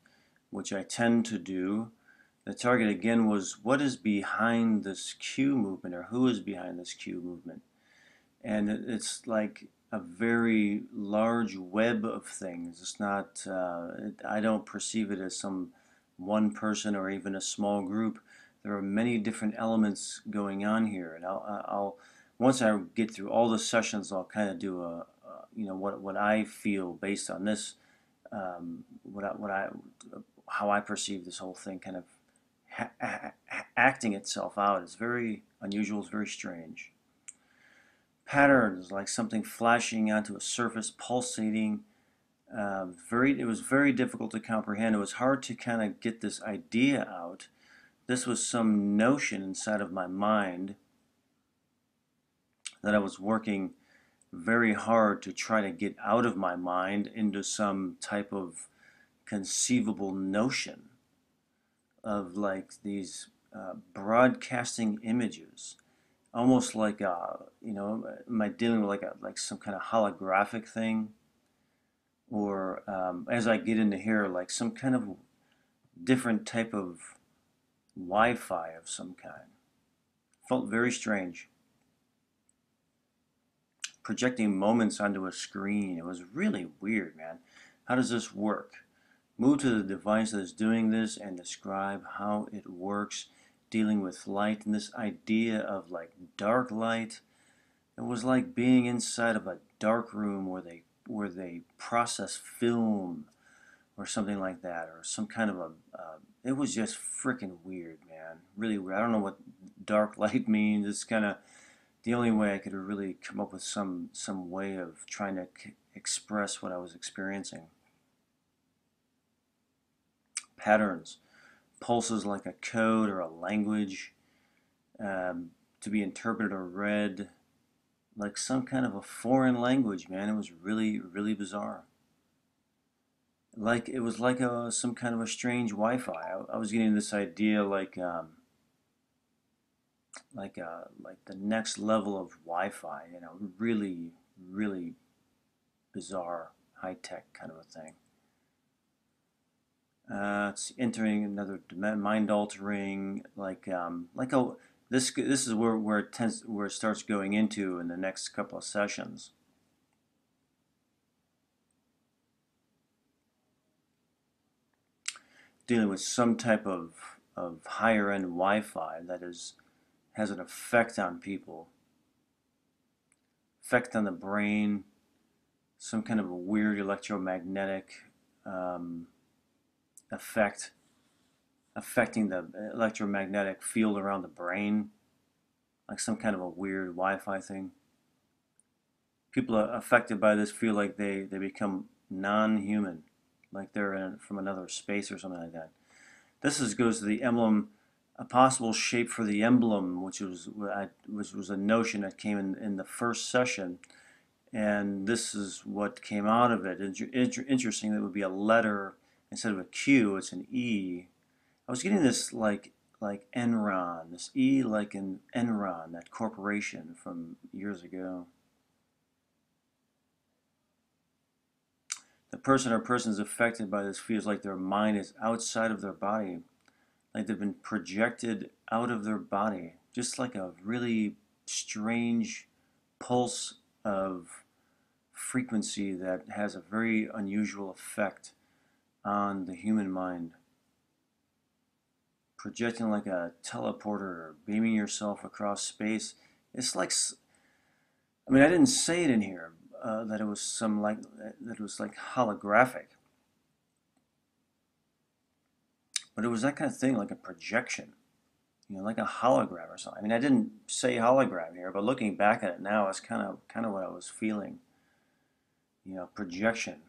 which I tend to do. The target again was what is behind this Q movement, or who is behind this Q movement. And it's like a very large web of things. It's not, I don't perceive it as some one person or even a small group. There are many different elements going on here, and I'll once I get through all the sessions, I'll kind of do a what I feel based on this, how I perceive this whole thing kind of acting itself out. It's very unusual. It's very strange. Patterns like something flashing onto a surface, pulsating. It was very difficult to comprehend. It was hard to kind of get this idea out. This was some notion inside of my mind that I was working very hard to try to get out of my mind into some type of conceivable notion of like these broadcasting images, almost like am I dealing with like some kind of holographic thing, or as I get into here, like some kind of different type of Wi-Fi of some kind. Felt very strange. Projecting moments onto a screen. It was really weird, man. How does this work? Move to the device that is doing this and describe how it works, dealing with light and this idea of like dark light. It was like being inside of a dark room where they process film or something like that, or some kind of a. It was just freaking weird, man. Really weird. I don't know what dark light means. It's kind of the only way I could really come up with some way of trying to express what I was experiencing. Patterns, pulses like a code or a language, to be interpreted or read like some kind of a foreign language, man. It was really, really bizarre. Like it was like some kind of a strange Wi-Fi. I was getting this idea like the next level of Wi-Fi. You know, really, really bizarre, high-tech kind of a thing. It's entering another dimension, mind-altering, like a this is where it starts going into in the next couple of sessions. Dealing with some type of higher end Wi-Fi that has an effect on people, effect on the brain, some kind of a weird electromagnetic effect, affecting the electromagnetic field around the brain, like some kind of a weird Wi-Fi thing. People affected by this feel like they become non-human, like they're from another space or something like that. This goes to the emblem, a possible shape for the emblem, which was a notion that came in the first session, and this is what came out of it. Interesting that it would be a letter instead of a Q, it's an E. I was getting this like Enron, this E like in Enron, that corporation from years ago. The person or persons affected by this feels like their mind is outside of their body, like they've been projected out of their body, just like a really strange pulse of frequency that has a very unusual effect on the human mind. Projecting like a teleporter or beaming yourself across space. It's like, I mean, I didn't say it in here that it was that it was like holographic, but it was that kind of thing, like a projection, you know, like a hologram or something. I mean, I didn't say hologram here, but looking back at it now, it's kind of what I was feeling. You know, projection,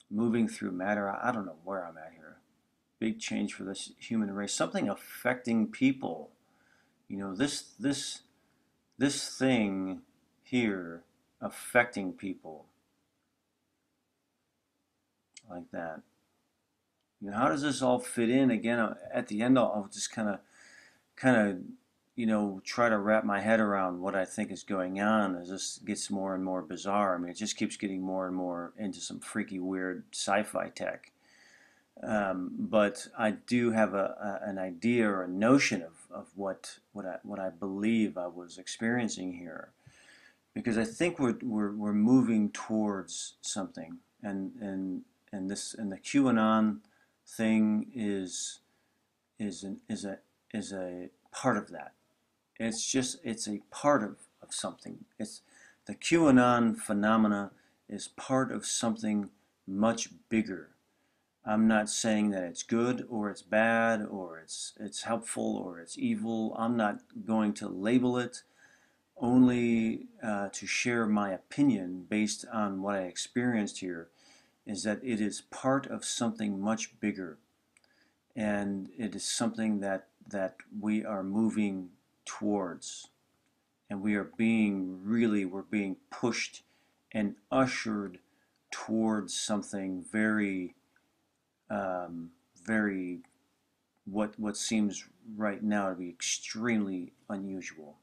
moving through matter. I don't know where I'm at here. Big change for this human race. Something affecting people. You know, this thing here affecting people like that. You know, how does this all fit in? Again, at the end, I'll just kind of, you know, try to wrap my head around what I think is going on as this gets more and more bizarre. I mean, it just keeps getting more and more into some freaky, weird sci-fi tech. But I do have an idea or a notion of what I believe I was experiencing here, because I think we're moving towards something, and the QAnon thing is a part of that. It's a part of something. It's the QAnon phenomena is part of something much bigger. I'm not saying that it's good or it's bad or it's helpful or it's evil. I'm not going to label it, only to share my opinion based on what I experienced here, is that it is part of something much bigger, and it is something that we are moving towards, and we're being pushed and ushered towards something very very what seems right now to be extremely unusual.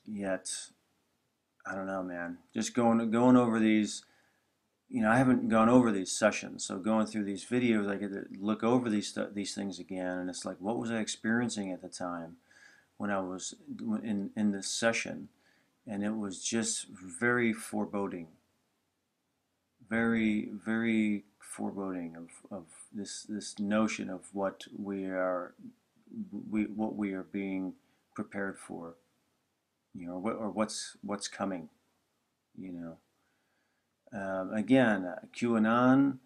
Yet, I don't know, man. Just going over these, you know, I haven't gone over these sessions, so going through these videos, I get to look over these things again, and it's like, what was I experiencing at the time when I was in this session? and it was just very foreboding, very, very foreboding of this notion of what we are being prepared for, or what's coming, you know. Again, QAnon,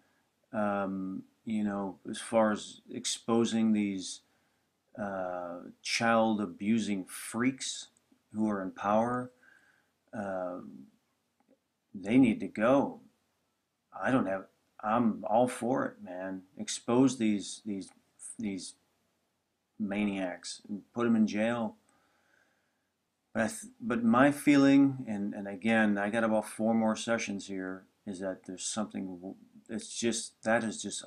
as far as exposing these child abusing freaks who are in power, uh, they need to go. I'm all for it, man. Expose these maniacs and put them in jail. But my feeling, and again, I got about 4 more sessions here, is that there's something. That is just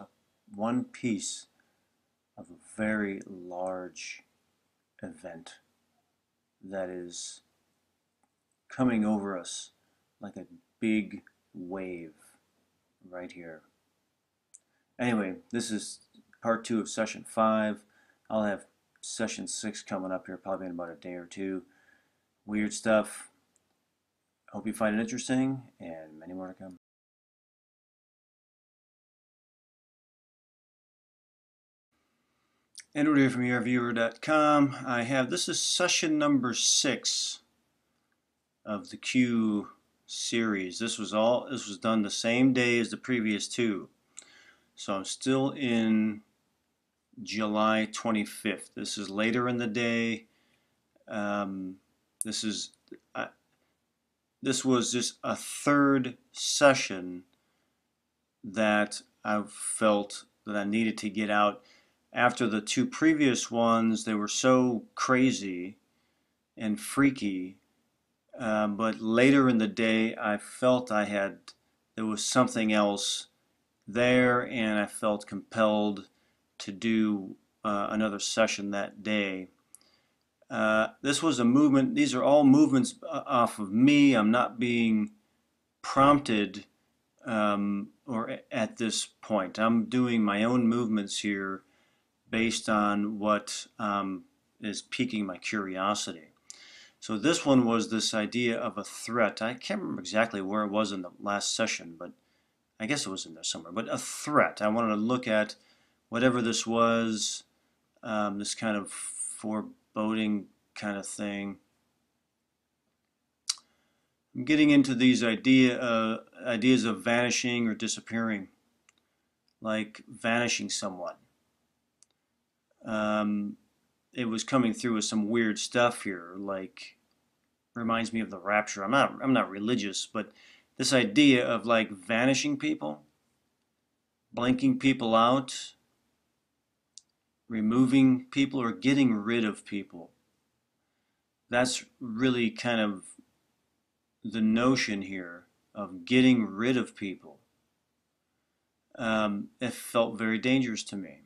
one piece of a very large event that is coming over us like a big wave right here. Anyway, this is part 2 of session 5. I'll have session 6 coming up here probably in about a day or two. Weird stuff. Hope you find it interesting, and many more to come. Edward here from yourviewer.com. This is session number 6 of the Q series. This was done the same day as the previous 2. So I'm still in July 25th. This is later in the day. This was just a third session that I felt that I needed to get out. After the 2 previous ones, they were so crazy and freaky, but later in the day I felt there was something else there, and I felt compelled to do another session that day. This was a movement. These are all movements off of me. I'm not being prompted or at this point. I'm doing my own movements here based on what is piquing my curiosity. So this one was this idea of a threat. I can't remember exactly where it was in the last session, but I guess it was in there somewhere. But a threat. I wanted to look at whatever this was, this kind of foreboding kind of thing. I'm getting into these ideas of vanishing or disappearing, like vanishing someone. It was coming through with some weird stuff here, like reminds me of the rapture. I'm not religious, but this idea of like vanishing people, blanking people out, removing people, or getting rid of people. That's really kind of the notion here of getting rid of people. It felt very dangerous to me,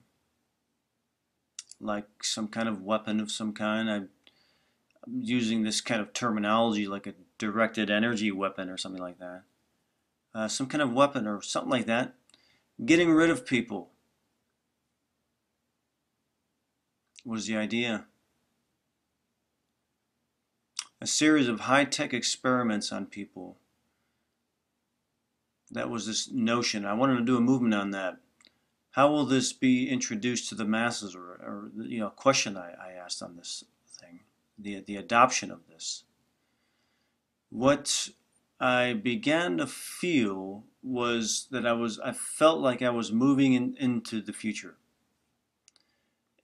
like some kind of weapon of some kind. I'm using this kind of terminology like a directed energy weapon or something like that. Some kind of weapon or something like that. Getting rid of people was the idea. A series of high-tech experiments on people. That was this notion. I wanted to do a movement on that. How will this be introduced to the masses, or question I asked on this thing, the adoption of this. What I began to feel was that I felt like I was moving into the future.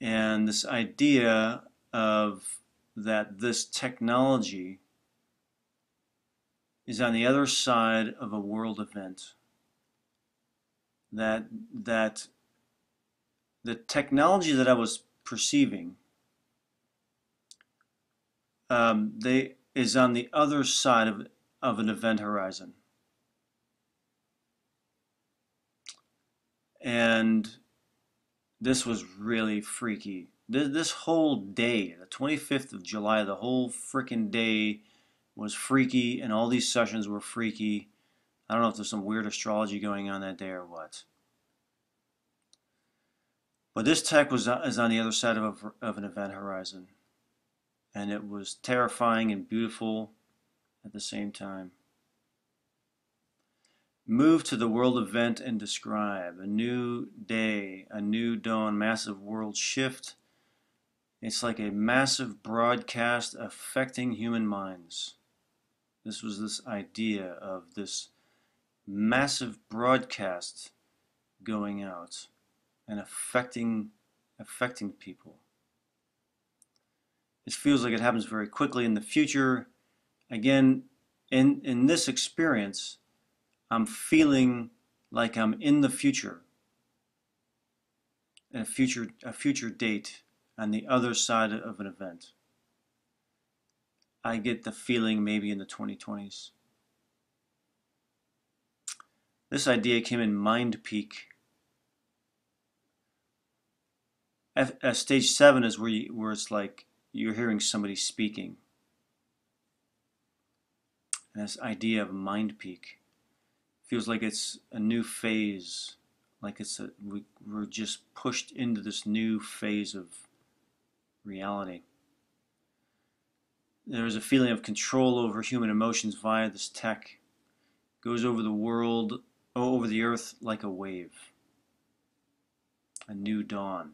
And this idea of that this technology is on the other side of a world event. That the technology that I was perceiving is on the other side of an event horizon. And this was really freaky. This whole day, the 25th of July, the whole frickin' day was freaky, and all these sessions were freaky. I don't know if there's some weird astrology going on that day or what. But this tech is on the other side of an event horizon. And it was terrifying and beautiful at the same time. Move to the world event and describe. A new day, a new dawn, massive world shift. It's like a massive broadcast affecting human minds. This was this idea of this massive broadcast going out and affecting people. It feels like it happens very quickly in the future. Again, in this experience, I'm feeling like I'm in the future, a future date on the other side of an event. I get the feeling maybe in the 2020s. This idea came in Mind Peak. Stage 7 is where it's like you're hearing somebody speaking. And this idea of Mind Peak feels like it's a new phase, like we're just pushed into this new phase of reality. There's a feeling of control over human emotions via this tech. It goes over the world, over the earth like a wave. A new dawn.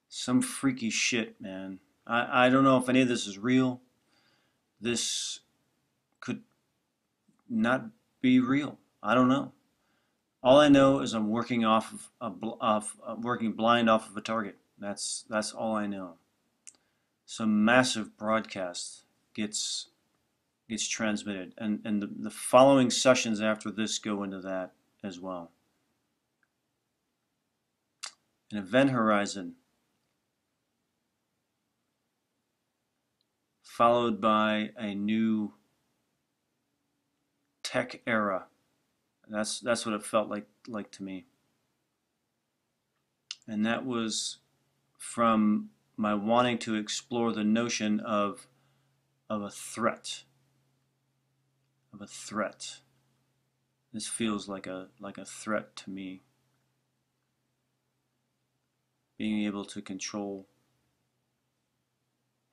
Some freaky shit, man. I don't know if any of this is real. This could not be real. I don't know. All I know is I'm working working blind off of a target. That's all I know. Some massive broadcast gets transmitted, and the following sessions after this go into that as well. An event horizon followed by a new tech era. That's what it felt like to me. And that was from my wanting to explore the notion of a threat. Of a threat. This feels like a threat to me. Being able to control,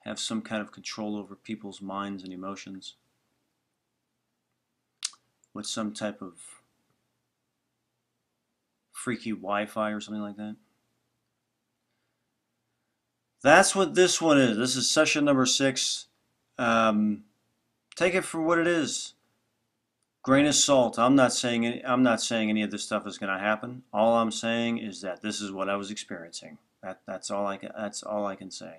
have some kind of control over people's minds and emotions with some type of freaky Wi-Fi or something like that. That's what this one is. This is session number 6. Take it for what it is. Grain of salt. I'm not saying any of this stuff is going to happen. All I'm saying is that this is what I was experiencing. That's all I can say.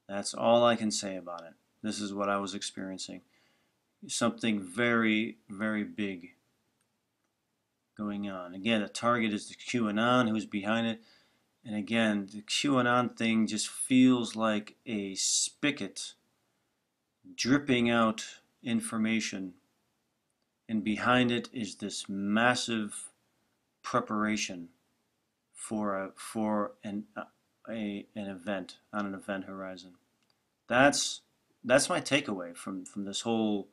That's all I can say about it. This is what I was experiencing. Something very, very big going on. Again, the target is the QAnon, who's behind it. And again, the QAnon thing just feels like a spigot dripping out information. And behind it is this massive preparation for an event, on an event horizon. That's my takeaway from this whole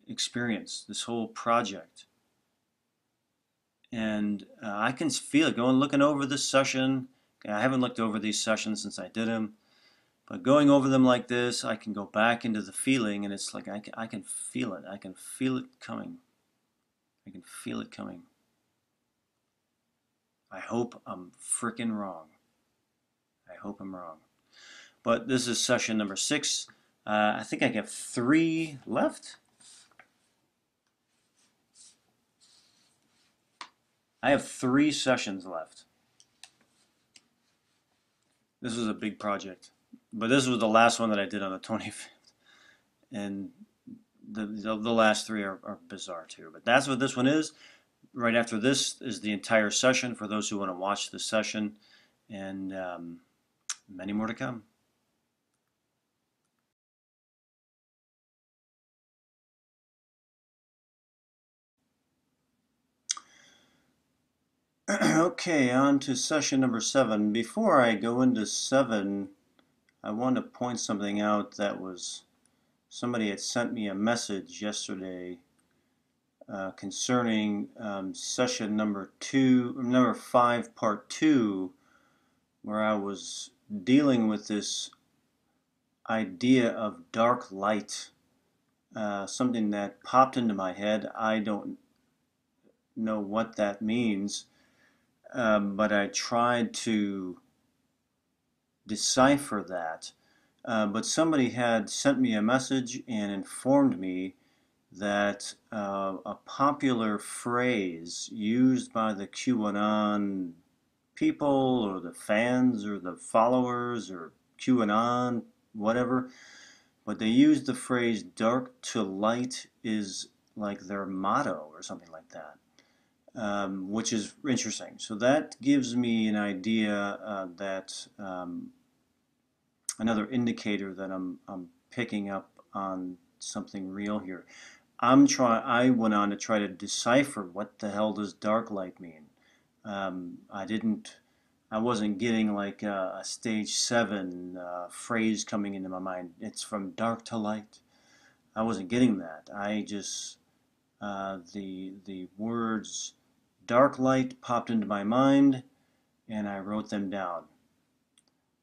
experience, this whole project. And I can feel it looking over this session. I haven't looked over these sessions since I did them, but going over them like this, I can go back into the feeling, and it's like I can feel it. I can feel it coming. I can feel it coming. I hope I'm freaking wrong. I hope I'm wrong. But this is session number 6. I think I have 3 left. I have 3 sessions left. This was a big project. But this was the last one that I did on the 25th. And the last 3 are bizarre too. But that's what this one is. Right after this is the entire session for those who want to watch the session. And many more to come. Okay, on to session number 7. Before I go into 7, I want to point something out that was, somebody had sent me a message yesterday concerning session number 5, part 2, where I was dealing with this idea of dark light, something that popped into my head. I don't know what that means, but I tried to decipher that. But somebody had sent me a message and informed me that a popular phrase used by the QAnon people or the fans or the followers or QAnon, whatever, but they used the phrase dark to light is like their motto or something like that, which is interesting. So that gives me an idea that another indicator that I'm picking up on something real here. I went on to try to decipher what the hell does dark light mean. I wasn't getting like a stage 7 phrase coming into my mind. It's from dark to light. I wasn't getting that. I just the words dark light popped into my mind, and I wrote them down.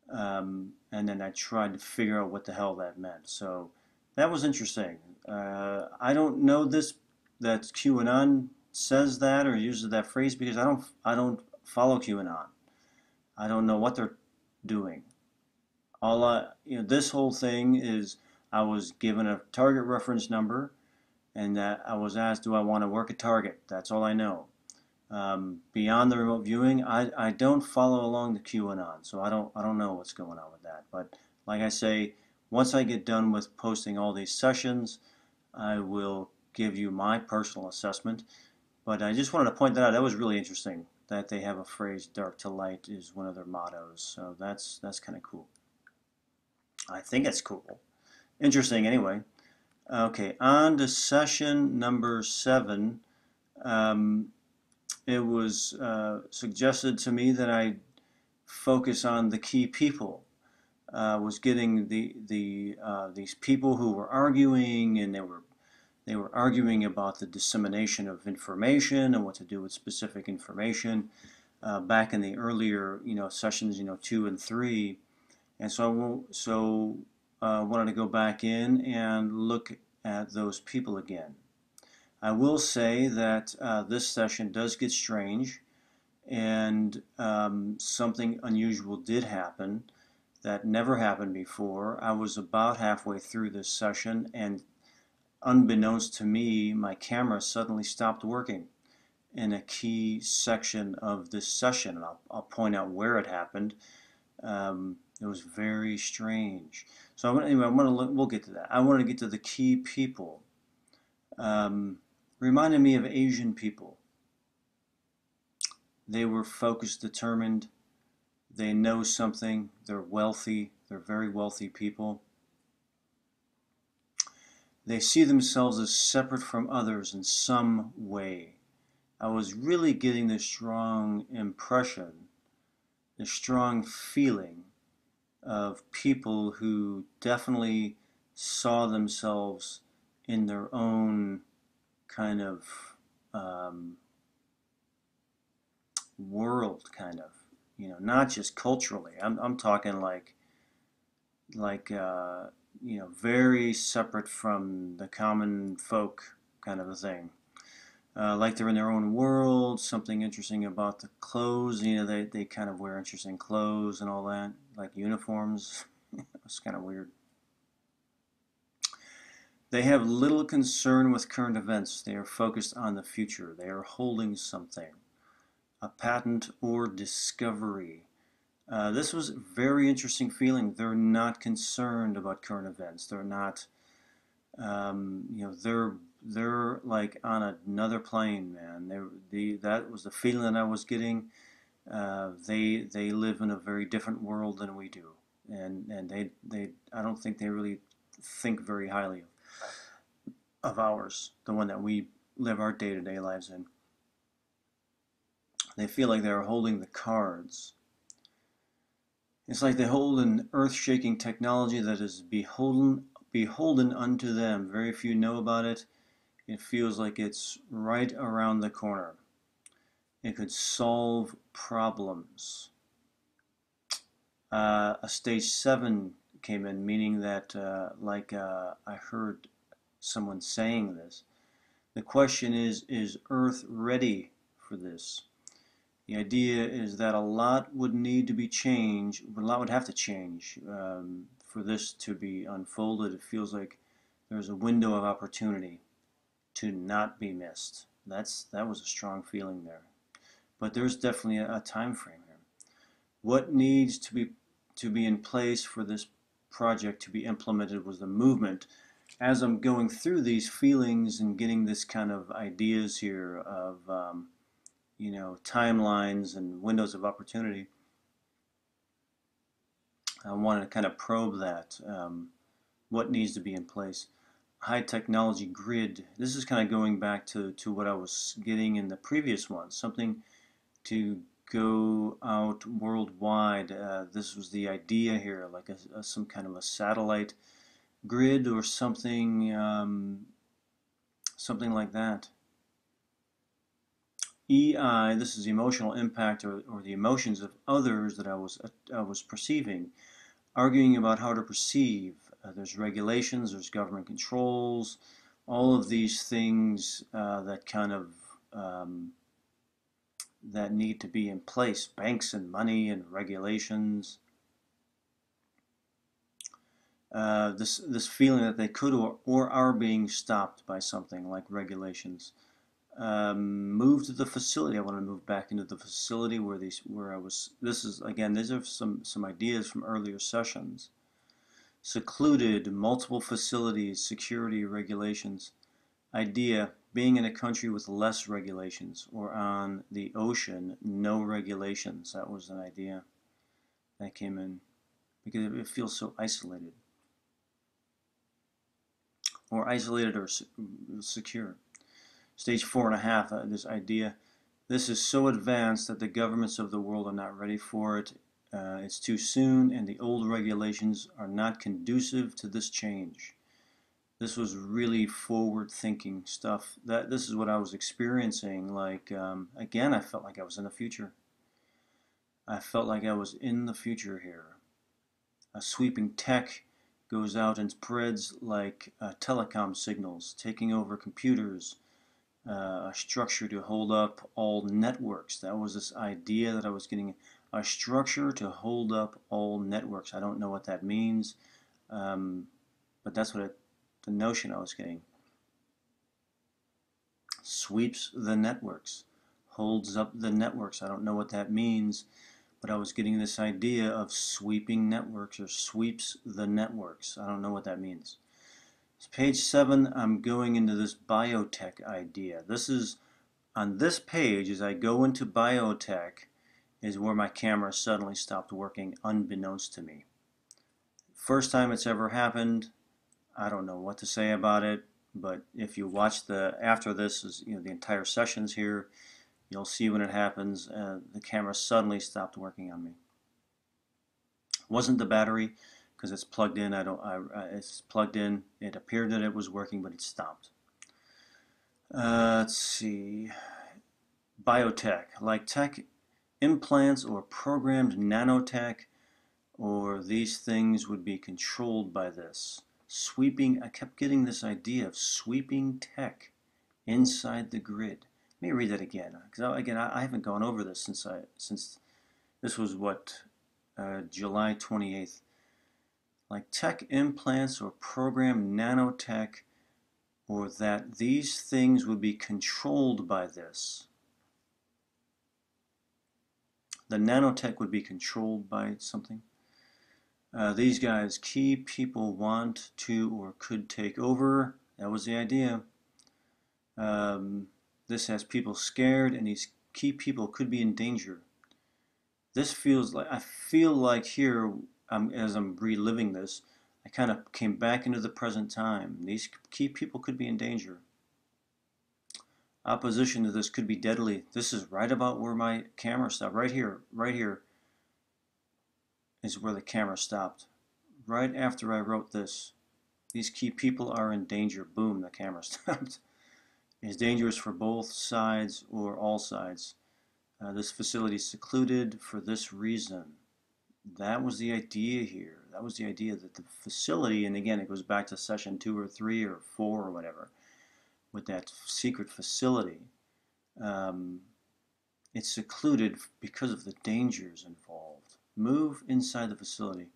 And then I tried to figure out what the hell that meant. So that was interesting. I don't know that QAnon says that or uses that phrase because I don't follow QAnon. I don't know what they're doing. This whole thing is I was given a target reference number, and that I was asked, do I want to work a target? That's all I know. Beyond the remote viewing, I don't follow along the QAnon, so I don't know what's going on with that. But like I say, once I get done with posting all these sessions, I will give you my personal assessment. But I just wanted to point that out. That was really interesting that they have a phrase "dark to light" is one of their mottos. So that's kind of cool. I think it's cool. Interesting, anyway. Okay, on to session number 7. It was suggested to me that I focus on the key people. Was getting these people who were arguing, and they were arguing about the dissemination of information and what to do with specific information back in the earlier sessions 2 and 3, and so wanted to go back in and look at those people again. I will say that this session does get strange, and something unusual did happen that never happened before. I was about halfway through this session, and unbeknownst to me, my camera suddenly stopped working in a key section of this session. I'll point out where it happened. It was very strange. So anyway, we'll get to that. I want to get to the key people. Reminded me of Asian people. They were focused, determined. They know something. They're wealthy. They're very wealthy people. They see themselves as separate from others in some way. I was really getting this strong impression, this strong feeling of people who definitely saw themselves in their own kind of world, kind of, not just culturally. I'm talking like very separate from the common folk, kind of a thing. Like they're in their own world. Something interesting about the clothes. They kind of wear interesting clothes and all that, like uniforms. It's kind of weird. They have little concern with current events. They are focused on the future. They are holding something, a patent or discovery. This was a very interesting feeling. They're not concerned about current events. They're not, they're like on another plane, man. That was the feeling that I was getting. They live in a very different world than we do, and they I don't think they really think very highly of ours, the one that we live our day-to-day lives in. They feel like they're holding the cards. It's like they hold an earth-shaking technology that is beholden unto them. Very few know about it. It feels like it's right around the corner. It could solve problems. A stage 7 came in, meaning that I heard someone saying this. The question is Earth ready for this? The idea is that a lot would need to be changed, a lot would have to change for this to be unfolded. It feels like there's a window of opportunity to not be missed. That was a strong feeling there. But there's definitely a time frame here. What needs to be in place for this project to be implemented was the movement. As I'm going through these feelings and getting this kind of ideas here of timelines and windows of opportunity, I wanted to kind of probe that. What needs to be in place? High technology grid. This is kind of going back to what I was getting in the previous one. Something to go out worldwide. This was the idea here, like some kind of a satellite grid or something, something like that. EI, this is emotional impact or the emotions of others that I was perceiving, arguing about how to perceive. There's regulations, there's government controls, all of these things that kind of that need to be in place. Banks and money and regulations. This feeling that they could or are being stopped by something like regulations. Move to the facility. I want to move back into the facility where I was. This is again. These are some ideas from earlier sessions. Secluded, multiple facilities, security regulations. Idea: being in a country with less regulations, or on the ocean, no regulations. That was an idea that came in because it feels so isolated, or isolated or secure. Stage 4.5, this idea. This is so advanced that the governments of the world are not ready for it. It's too soon, and the old regulations are not conducive to this change. This was really forward-thinking stuff. This is what I was experiencing. Like, again, I felt like I was in the future. I felt like I was in the future here. A sweeping tech goes out and spreads like telecom signals, taking over computers. A structure to hold up all networks. That was this idea that I was getting. A structure to hold up all networks. I don't know what that means, but that's what the notion I was getting. Sweeps the networks, holds up the networks. I don't know what that means, but I was getting this idea of sweeping networks or sweeps the networks. I don't know what that means. Page 7, I'm going into this biotech idea. This is, on this page, as I go into biotech, is where my camera suddenly stopped working unbeknownst to me. First time it's ever happened. I don't know what to say about it, but if you watch after this, is the entire sessions here, you'll see when it happens. The camera suddenly stopped working on me. It wasn't the battery, because it's plugged in. It's plugged in. It appeared that it was working, but it stopped. Let's see. Biotech, like tech implants or programmed nanotech, or these things would be controlled by this. Sweeping, I kept getting this idea of sweeping tech inside the grid. Let me read that again, because again, I haven't gone over this since this was what, July 28th. Like tech implants or programmed nanotech, or that these things would be controlled by this. The nanotech would be controlled by something. These guys, key people want to or could take over. That was the idea. This has people scared, and these key people could be in danger. This feels like, I feel like here, as I'm reliving this, I kind of came back into the present time. These key people could be in danger. Opposition to this could be deadly. This is right about where my camera stopped. Right here is where the camera stopped. Right after I wrote this. These key people are in danger. Boom, the camera stopped. It's dangerous for both sides or all sides. This facility is secluded for this reason. That was the idea here. That was the idea that the facility, and again, it goes back to session 2 or 3 or 4 or whatever, with that secret facility. Um, it's secluded because of the dangers involved. Move inside the facility.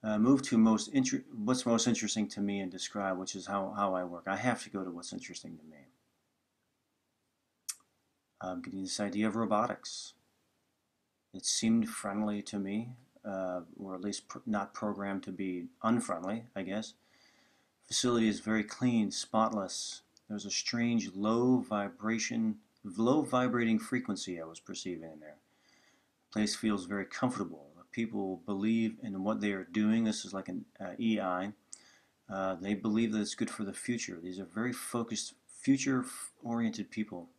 Move to what's most interesting to me and describe, which is how I work. I have to go to what's interesting to me. I'm getting this idea of robotics. It seemed friendly to me, or at least not programmed to be unfriendly, I guess. Facility is very clean, spotless. There's a strange low vibrating frequency I was perceiving in there. The place feels very comfortable. People believe in what they are doing. This is like an EI. They believe that it's good for the future. These are very focused, future-oriented people.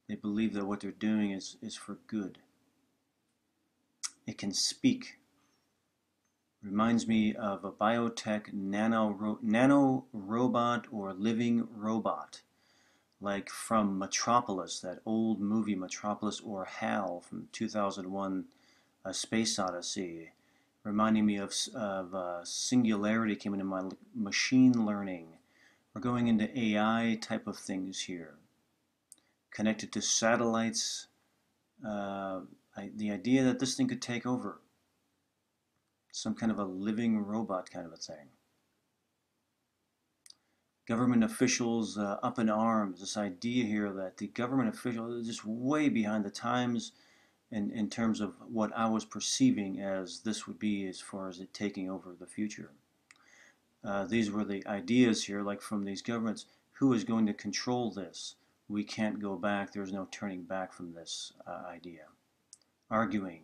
They believe that what they're doing is for good. It can speak. Reminds me of a biotech nano robot or living robot, like from Metropolis, that old movie Metropolis, or HAL from 2001, A Space Odyssey, reminding me of Singularity came into my machine learning. We're going into AI type of things here, connected to satellites. The idea that this thing could take over, some kind of a living robot kind of a thing. Government officials up in arms. This idea here that the government officials are just way behind the times in terms of what I was perceiving as this would be as far as it taking over the future. These were the ideas here, like from these governments. Who is going to control this? We can't go back. There's no turning back from this idea. Arguing,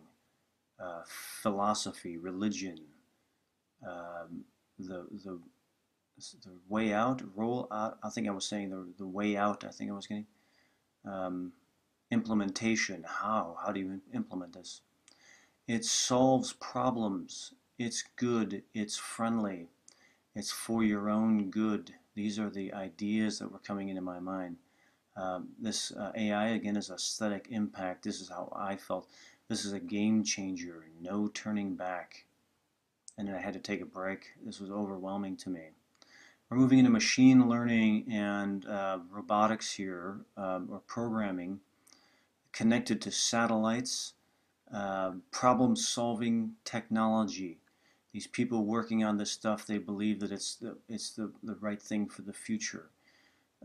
philosophy, religion, the way out, roll out. I think I was saying the way out. I think I was getting implementation. How do you implement this? It solves problems. It's good. It's friendly. It's for your own good. These are the ideas that were coming into my mind. This AI, again, is aesthetic impact. This is how I felt. This is a game changer. No turning back. And then I had to take a break. This was overwhelming to me. We're moving into machine learning and robotics here, or programming, connected to satellites, problem-solving technology. These people working on this stuff, they believe that it's the right thing for the future.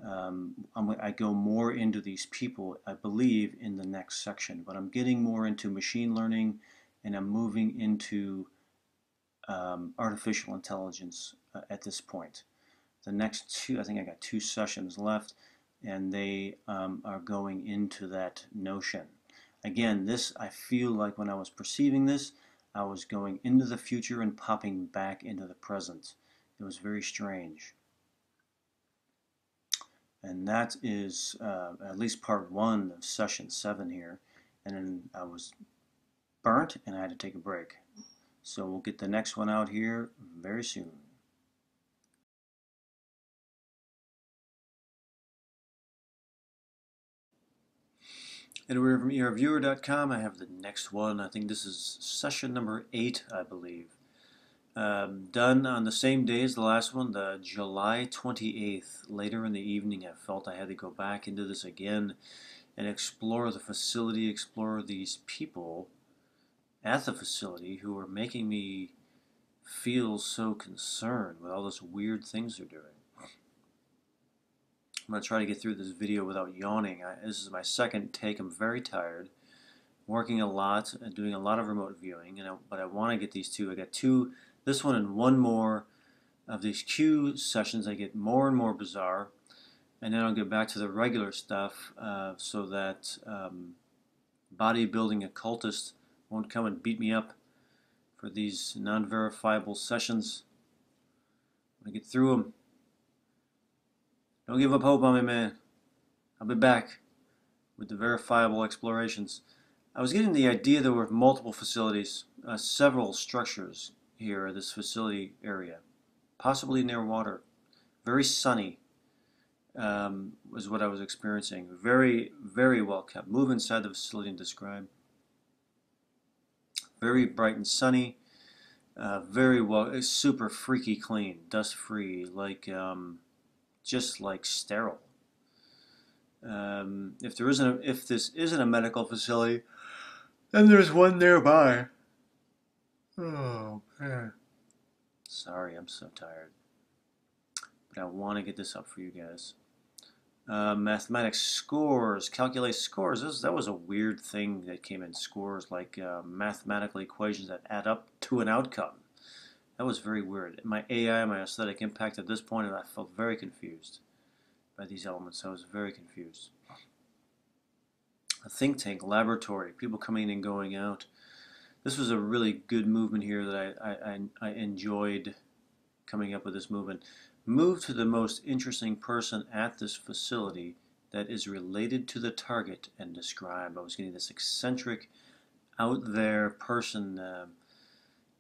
I go more into these people, I believe, in the next section, but I'm getting more into machine learning, and I'm moving into artificial intelligence at this point. The next two, I think I got 2 sessions left, and they are going into that notion. Again, this, I feel like when I was perceiving this, I was going into the future and popping back into the present. It was very strange. And that is at least part 1 of session 7 here. And then I was burnt and I had to take a break. So we'll get the next one out here very soon. At reviewer.com, I have the next one. I think this is session number 8, I believe. Done on the same day as the last one, the July 28th. Later in the evening, I felt I had to go back into this again and explore the facility, explore these people at the facility who are making me feel so concerned with all those weird things they're doing. I'm going to try to get through this video without yawning. This is my second take. I'm very tired, working a lot and doing a lot of remote viewing, but I want to get these 2. I got 2, this one and 1 more of these Q sessions. I get more and more bizarre, and then I'll get back to the regular stuff so that bodybuilding occultists won't come and beat me up for these non-verifiable sessions. I'm going to get through them. Don't give up hope on me, man. I'll be back with the verifiable explorations. I was getting the idea there were multiple facilities, several structures here at this facility area, possibly near water. Very sunny was what I was experiencing. Very, very well kept. Move inside the facility and describe. very bright and sunny. Very well, it's super freaky clean, dust free, like just like sterile. If this isn't a medical facility, then there's one nearby. Oh man. Sorry, I'm so tired. But I want to get this up for you guys. Mathematics scores, calculate scores. That was a weird thing that came in scores, like mathematical equations that add up to an outcome. That was very weird. My AI, my aesthetic impact at this point, I felt very confused by these elements. I was very confused. A think tank, laboratory, people coming in and going out. This was a really good movement here that I enjoyed coming up with this movement. Move to the most interesting person at this facility that is related to the target and describe. I was getting this eccentric, out there person.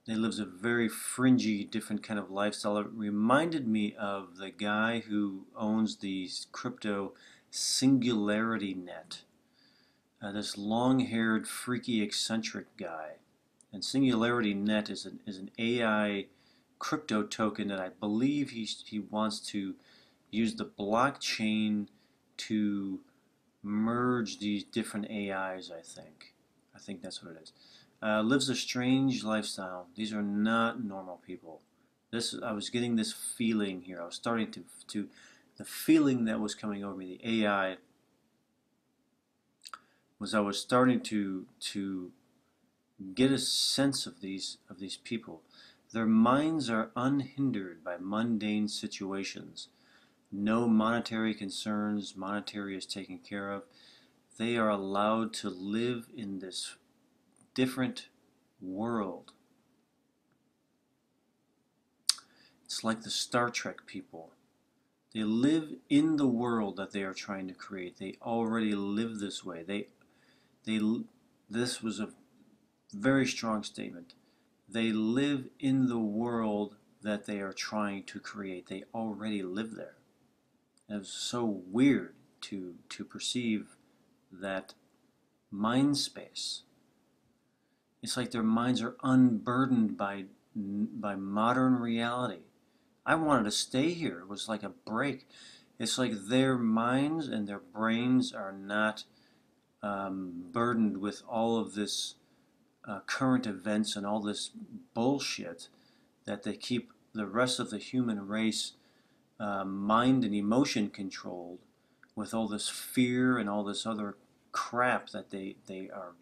They lives a very fringy, different kind of lifestyle. It reminded me of the guy who owns the crypto Singularity Net. This long-haired, freaky, eccentric guy. And Singularity Net is an AI crypto token that I believe he wants to use the blockchain to merge these different AIs, I think. I think that's what it is. Lives a strange lifestyle. These are not normal people. I was getting this feeling here. I was starting to the feeling that was coming over me, the AI, was I was starting to get a sense of these people. Their minds are unhindered by mundane situations. No monetary concerns, monetary is taken care of. They are allowed to live in this different world. It's like the Star Trek people. They live in the world that they are trying to create. They already live this way. This was a very strong statement. They live in the world that they are trying to create. They already live there. And it was so weird to perceive that mind space. It's like their minds are unburdened by modern reality. I wanted to stay here. It was like a break. It's like their minds and their brains are not burdened with all of this current events and all this bullshit that they keep the rest of the human race mind and emotion controlled with all this fear and all this other crap that they are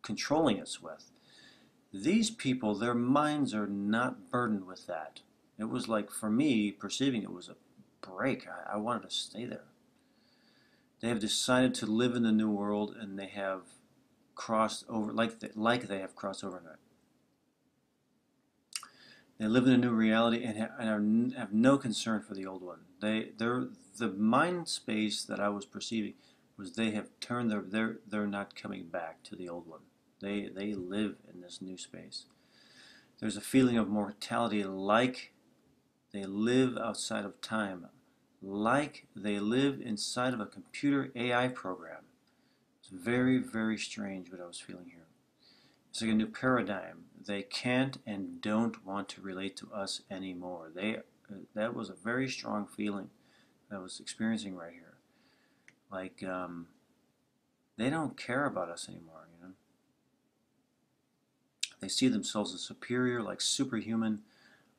controlling us with. These people, their minds are not burdened with that. It was like, for me, perceiving it was a break. I wanted to stay there. They have decided to live in the new world, and they have crossed over, like they have crossed over now. They live in a new reality and have no concern for the old one. The mind space that I was perceiving was they have turned they're not coming back to the old one. They live in this new space. There's a feeling of mortality, like they live outside of time, like they live inside of a computer AI program. It's very, very strange what I was feeling here. It's like a new paradigm. They can't and don't want to relate to us anymore. That was a very strong feeling that I was experiencing right here. Like they don't care about us anymore, you know. They see themselves as superior, like superhuman,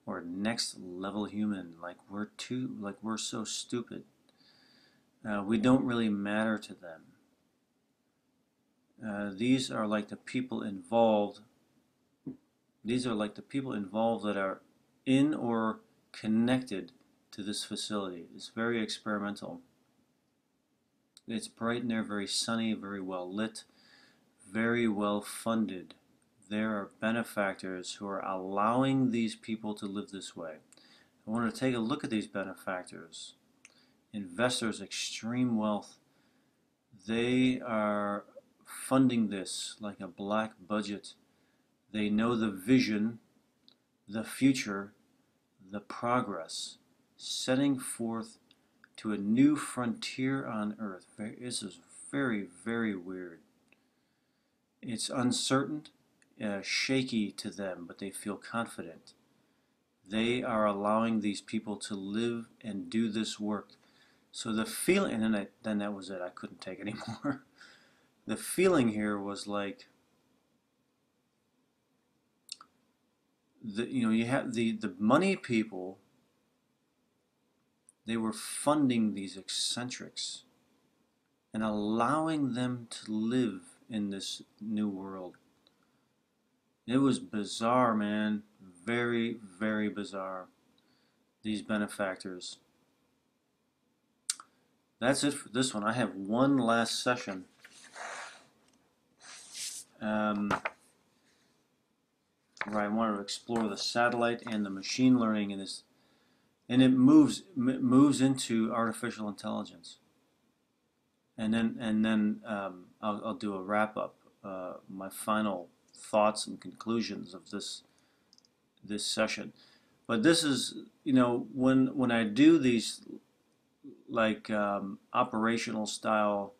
or next level human. Like we're so stupid. We don't really matter to them. These are like the people involved. These are like the people involved that are in or connected to this facility. It's very experimental. It's bright in there, very sunny, very well lit, very well funded. There are benefactors who are allowing these people to live this way. I want to take a look at these benefactors. Investors, extreme wealth. They are funding this like a black budget. They know the vision, the future, the progress, setting forth to a new frontier on earth. This is very, very weird. It's uncertain, shaky to them, but they feel confident. They are allowing these people to live and do this work. So the feeling, and then that was it. I couldn't take it anymore. The feeling here was like, you have the money people. They were funding these eccentrics and allowing them to live in this new world. It was bizarre, man. Very, very bizarre. These benefactors. That's it for this one. I have one last session. Where I want to explore the satellite and the machine learning in this, and it moves into artificial intelligence. And then I'll do a wrap up, my final thoughts and conclusions of this session. But this is, when I do these like operational style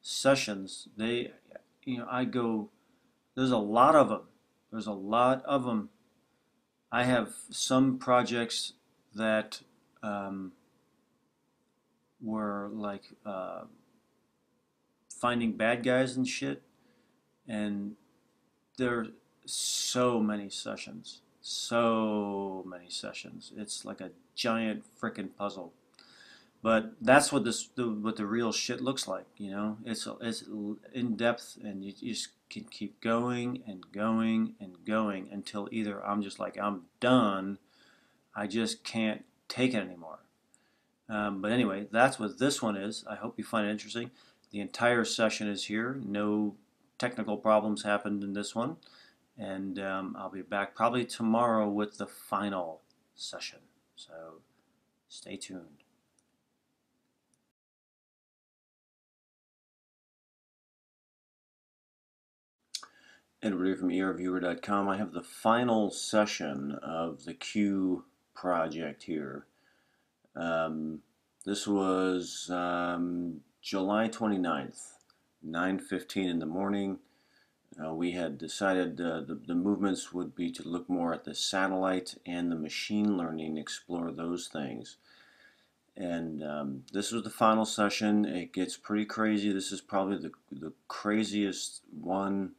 sessions, I go. There's a lot of them. There's a lot of them. I have some projects that were like finding bad guys and shit, and there are so many sessions. So many sessions. It's like a giant frickin' puzzle. But that's what what the real shit looks like, It's in depth, and you just can keep going and going and going until either I'm just like, I'm done, I just can't take it anymore. But anyway, that's what this one is. I hope you find it interesting. The entire session is here. No technical problems happened in this one. And I'll be back probably tomorrow with the final session. So stay tuned. Edward here from erviewer.com. I have the final session of the Q project here. This was July 29th, 9:15 in the morning. We had decided the movements would be to look more at the satellite and the machine learning, explore those things. And this was the final session. It gets pretty crazy. This is probably the craziest one.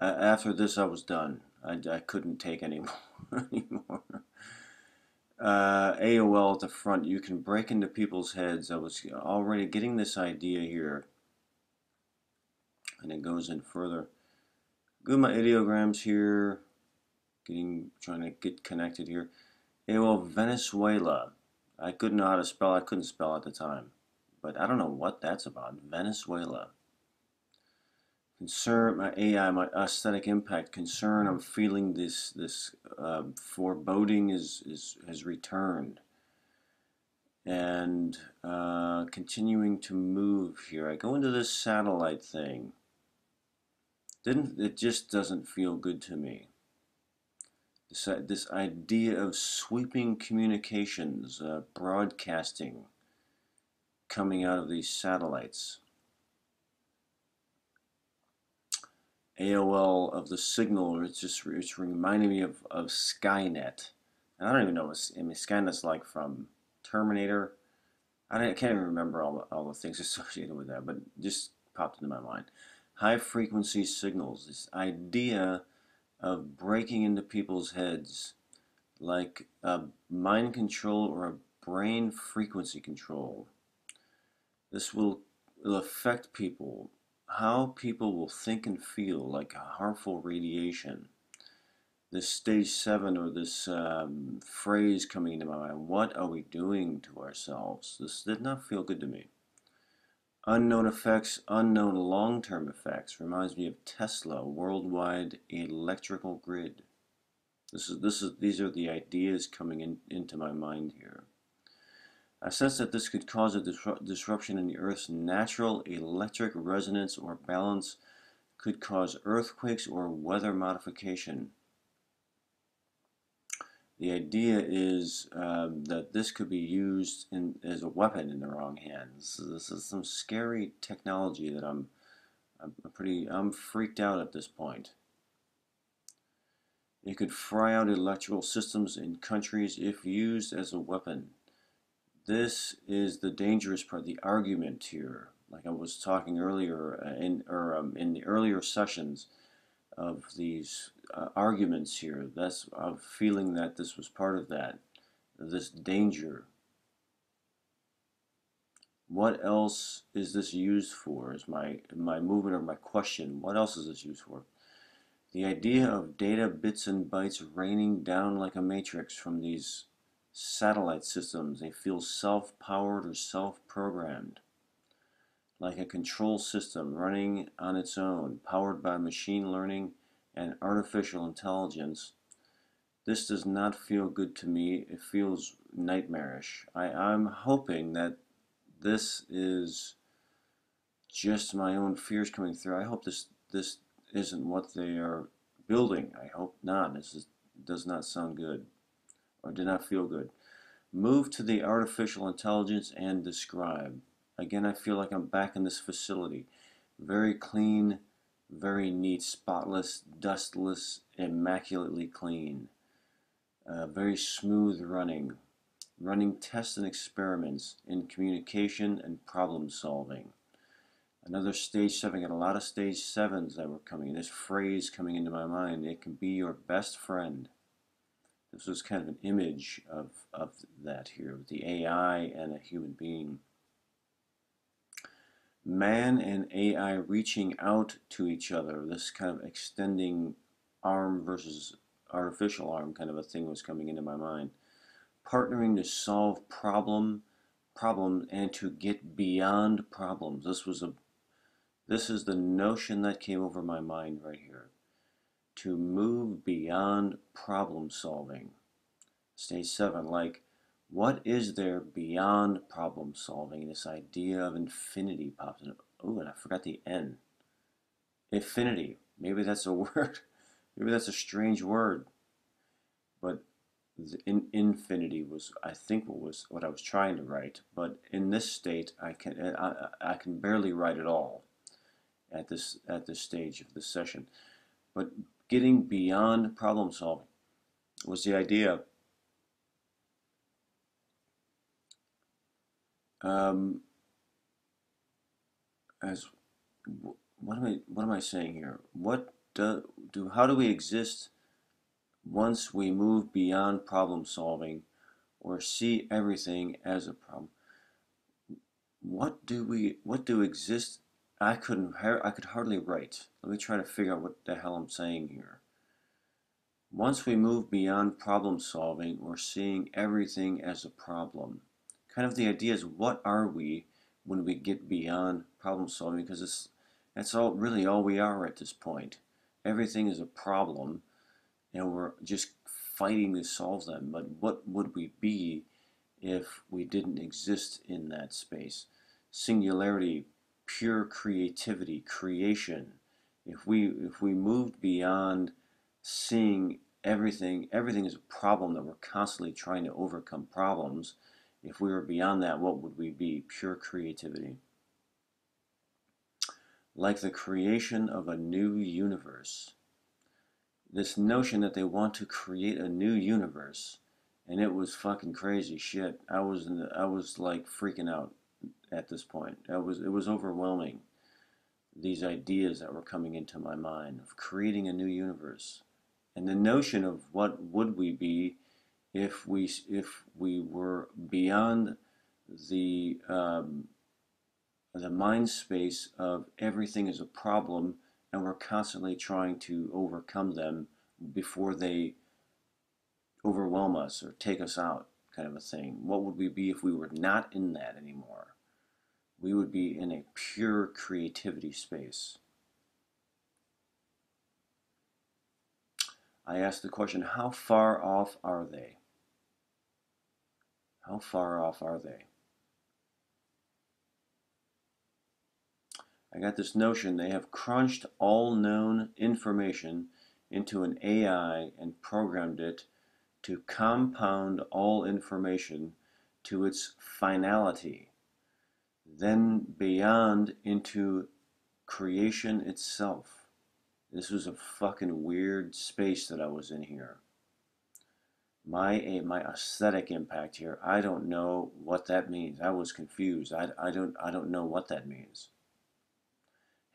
After this, I was done. I couldn't take anymore. AOL at the front, you can break into people's heads. I was already getting this idea here, and it goes in further. Go my ideograms here, trying to get connected here. AOL Venezuela. I couldn't know how to spell. I couldn't spell at the time, but I don't know what that's about. Venezuela. Concern, my AI, my aesthetic impact, concern. I'm feeling this foreboding has returned, and continuing to move here. I go into this satellite thing. It just doesn't feel good to me. This idea of sweeping communications, broadcasting, coming out of these satellites. AOL of the signal, it's reminding me of Skynet. And I don't even know what Skynet's like from Terminator. I can't even remember all the things associated with that, but it just popped into my mind. High frequency signals, this idea of breaking into people's heads, like a mind control or a brain frequency control. This will affect people. How people will think and feel, like harmful radiation. This stage 7, or this phrase coming into my mind, what are we doing to ourselves? This did not feel good to me. Unknown effects, unknown long-term effects, reminds me of Tesla, worldwide electrical grid. These are the ideas coming into my mind here. I sense that this could cause a disruption in the Earth's natural electric resonance or balance, could cause earthquakes or weather modification. The idea is that this could be used as a weapon in the wrong hands. This is some scary technology that I'm freaked out at this point. It could fry out electrical systems in countries if used as a weapon. This is the dangerous part, the argument here. Like I was talking earlier in the earlier sessions of these arguments here. That's I'm feeling that this was part of that, this danger. What else is this used for? Is my movement or my question? What else is this used for? The idea of data bits and bytes raining down like a matrix from these satellite systems. They feel self-powered or self-programmed, like a control system running on its own, powered by machine learning and artificial intelligence. This does not feel good to me. It feels nightmarish. I'm hoping that this is just my own fears coming through. I hope this isn't what they are building. I hope not. Does not sound good or did not feel good. Move to the artificial intelligence and describe. Again, I feel like I'm back in this facility. Very clean, very neat, spotless, dustless, immaculately clean. Very smooth running tests and experiments in communication and problem solving. Another stage 7, got a lot of stage 7s that were coming. This phrase coming into my mind, it can be your best friend. This was kind of an image of that here, with the AI and a human being. Man and AI reaching out to each other, this kind of extending arm versus artificial arm kind of a thing was coming into my mind. Partnering to solve problems and to get beyond problems. This is the notion that came over my mind right here. To move beyond problem solving. Stage 7, like, what is there beyond problem solving? This idea of infinity pops in. Oh, and I forgot the N. Infinity. Maybe that's a word. Maybe that's a strange word. But infinity was, I think, what I was trying to write. But in this state, I can barely write at all at this stage of this session. But getting beyond problem solving was the idea. As what am I saying here? How do we exist once we move beyond problem solving or see everything as a problem? What do exist? I could hardly write. Let me try to figure out what the hell I'm saying here. Once we move beyond problem solving or seeing everything as a problem, kind of the idea is, what are we when we get beyond problem solving? Because that's really all we are at this point. Everything is a problem, and we're just fighting to solve them. But what would we be if we didn't exist in that space? Singularity, pure creativity, creation. If we moved beyond seeing everything is a problem, that we're constantly trying to overcome problems. If we were beyond that, what would we be? Pure creativity. Like the creation of a new universe. This notion that they want to create a new universe, and it was fucking crazy shit. I was like freaking out at this point. It was overwhelming. These ideas that were coming into my mind of creating a new universe, and the notion of what would we be if we were beyond the mind space of everything is a problem, and we're constantly trying to overcome them before they overwhelm us or take us out, kind of a thing. What would we be if we were not in that anymore? We would be in a pure creativity space. I asked the question, how far off are they? How far off are they? I got this notion they have crunched all known information into an AI and programmed it to compound all information to its finality, then beyond into creation itself. This was a fucking weird space that I was in here. My aesthetic impact here, I don't know what that means. I was confused. I don't know what that means.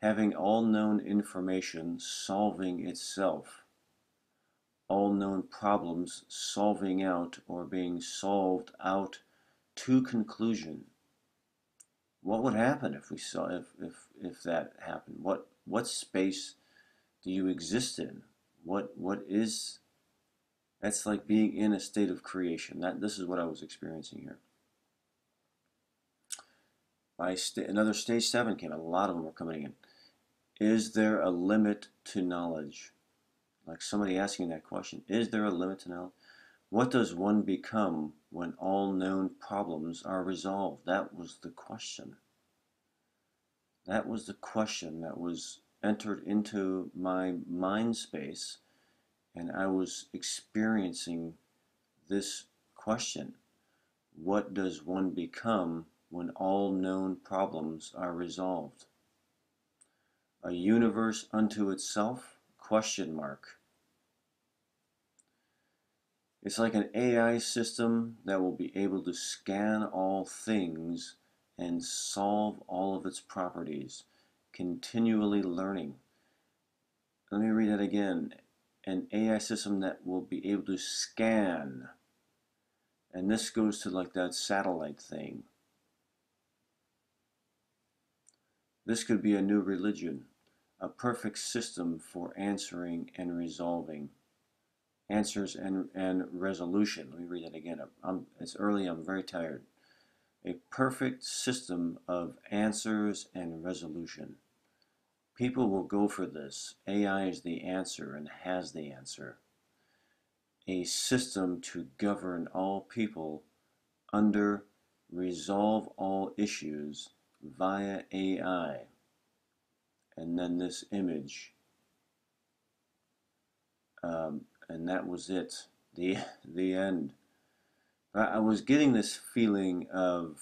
Having all known information solving itself, all known problems solving out or being solved out to conclusion. What would happen if we saw if that happened? What space do you exist in? What is that's like being in a state of creation. This is what I was experiencing here. Another stage 7 came. A lot of them were coming in. Is there a limit to knowledge? Like somebody asking that question. Is there a limit to knowledge? What does one become when all known problems are resolved? That was the question. That was the question that was entered into my mind space, and I was experiencing this question. What does one become when all known problems are resolved? A universe unto itself? Question mark. It's like an AI system that will be able to scan all things and solve all of its properties, continually learning. Let me read that again. An AI system that will be able to scan. And this goes to like that satellite thing. This could be a new religion, a perfect system for answering and resolving. Answers and resolution. Let me read that again. It's early, I'm very tired. A perfect system of answers and resolution. People will go for this. AI is the answer and has the answer. A system to govern all people under, resolve all issues via AI. And then this image. And that was it. The end. I was getting this feeling of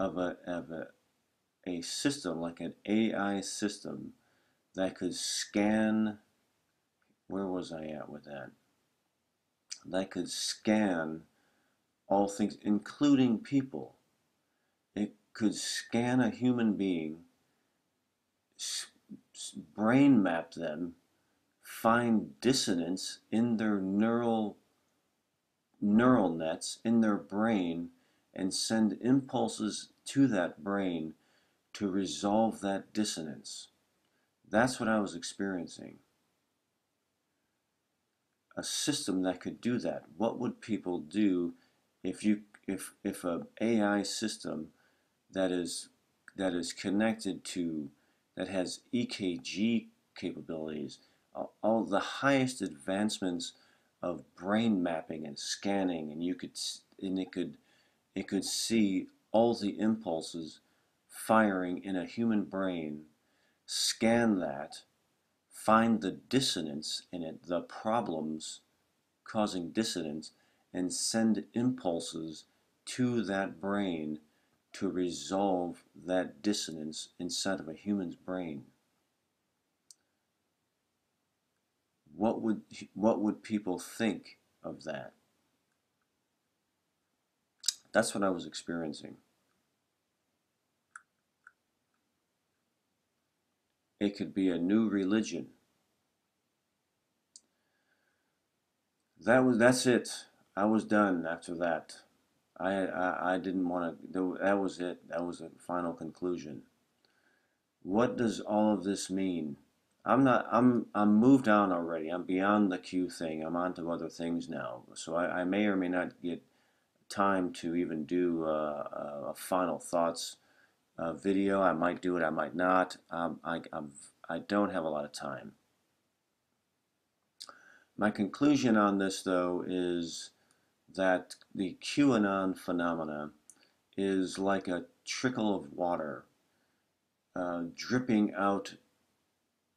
a system, like an AI system that could scan. Where was I at with that? That could scan all things, including people. It could scan a human being, brain map them, find dissonance in their neural nets in their brain, and send impulses to that brain to resolve that dissonance. That's what I was experiencing. A system that could do that. What would people do if an AI system that is connected to, that has EKG capabilities, all the highest advancements of brain mapping and scanning, and it could see all the impulses firing in a human brain, scan that, find the dissonance in it, the problems causing dissonance, and send impulses to that brain to resolve that dissonance inside of a human's brain. What would people think of that? That's what I was experiencing. It could be a new religion. That's it. I was done after that. I didn't want to. That was it. That was a final conclusion. What does all of this mean? I'm moved on already. I'm beyond the Q thing. I'm on to other things now. So I may or may not get time to even do a final thoughts video. I might do it. I might not. I don't have a lot of time. My conclusion on this, though, is that the QAnon phenomena is like a trickle of water dripping out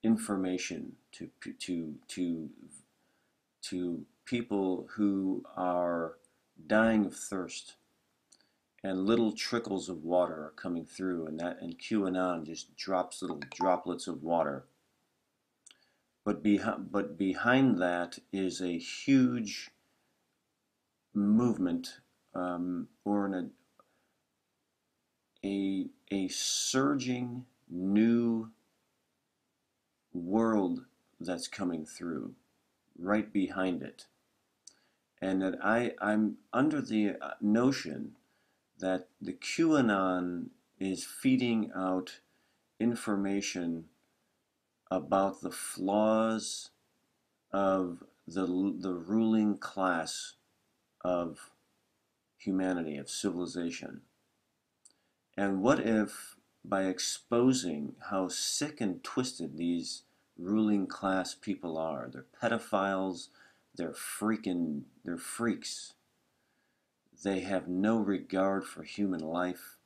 information to people who are dying of thirst, and little trickles of water are coming through, and QAnon just drops little droplets of water. but behind that is a huge movement, or a surging new world that's coming through right behind it. And that I'm under the notion that the QAnon is feeding out information about the flaws of the ruling class of humanity, of civilization. And what if, by exposing how sick and twisted these ruling class people are, they're pedophiles, they're freaks. They have no regard for human life.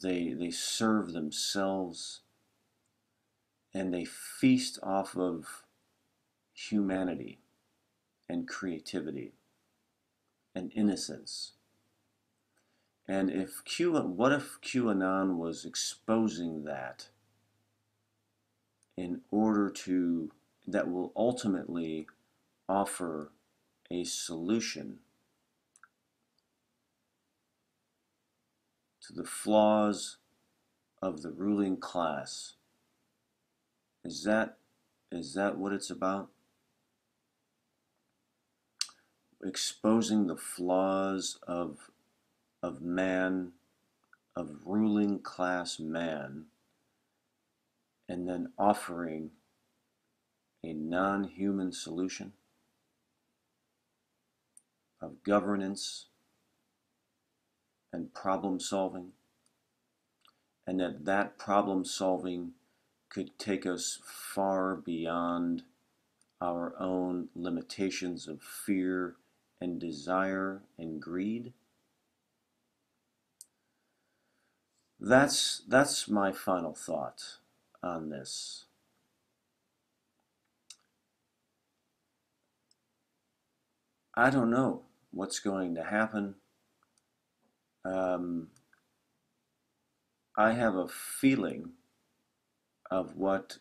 They serve themselves, and they feast off of humanity and creativity and innocence. And what if QAnon was exposing that in order that will ultimately offer a solution to the flaws of the ruling class? Is that what it's about? Exposing the flaws of man, of ruling class man, and then offering a non-human solution of governance and problem solving, and that problem solving could take us far beyond our own limitations of fear and desire and greed. That's my final thought on this. I don't know what's going to happen. I have a feeling of what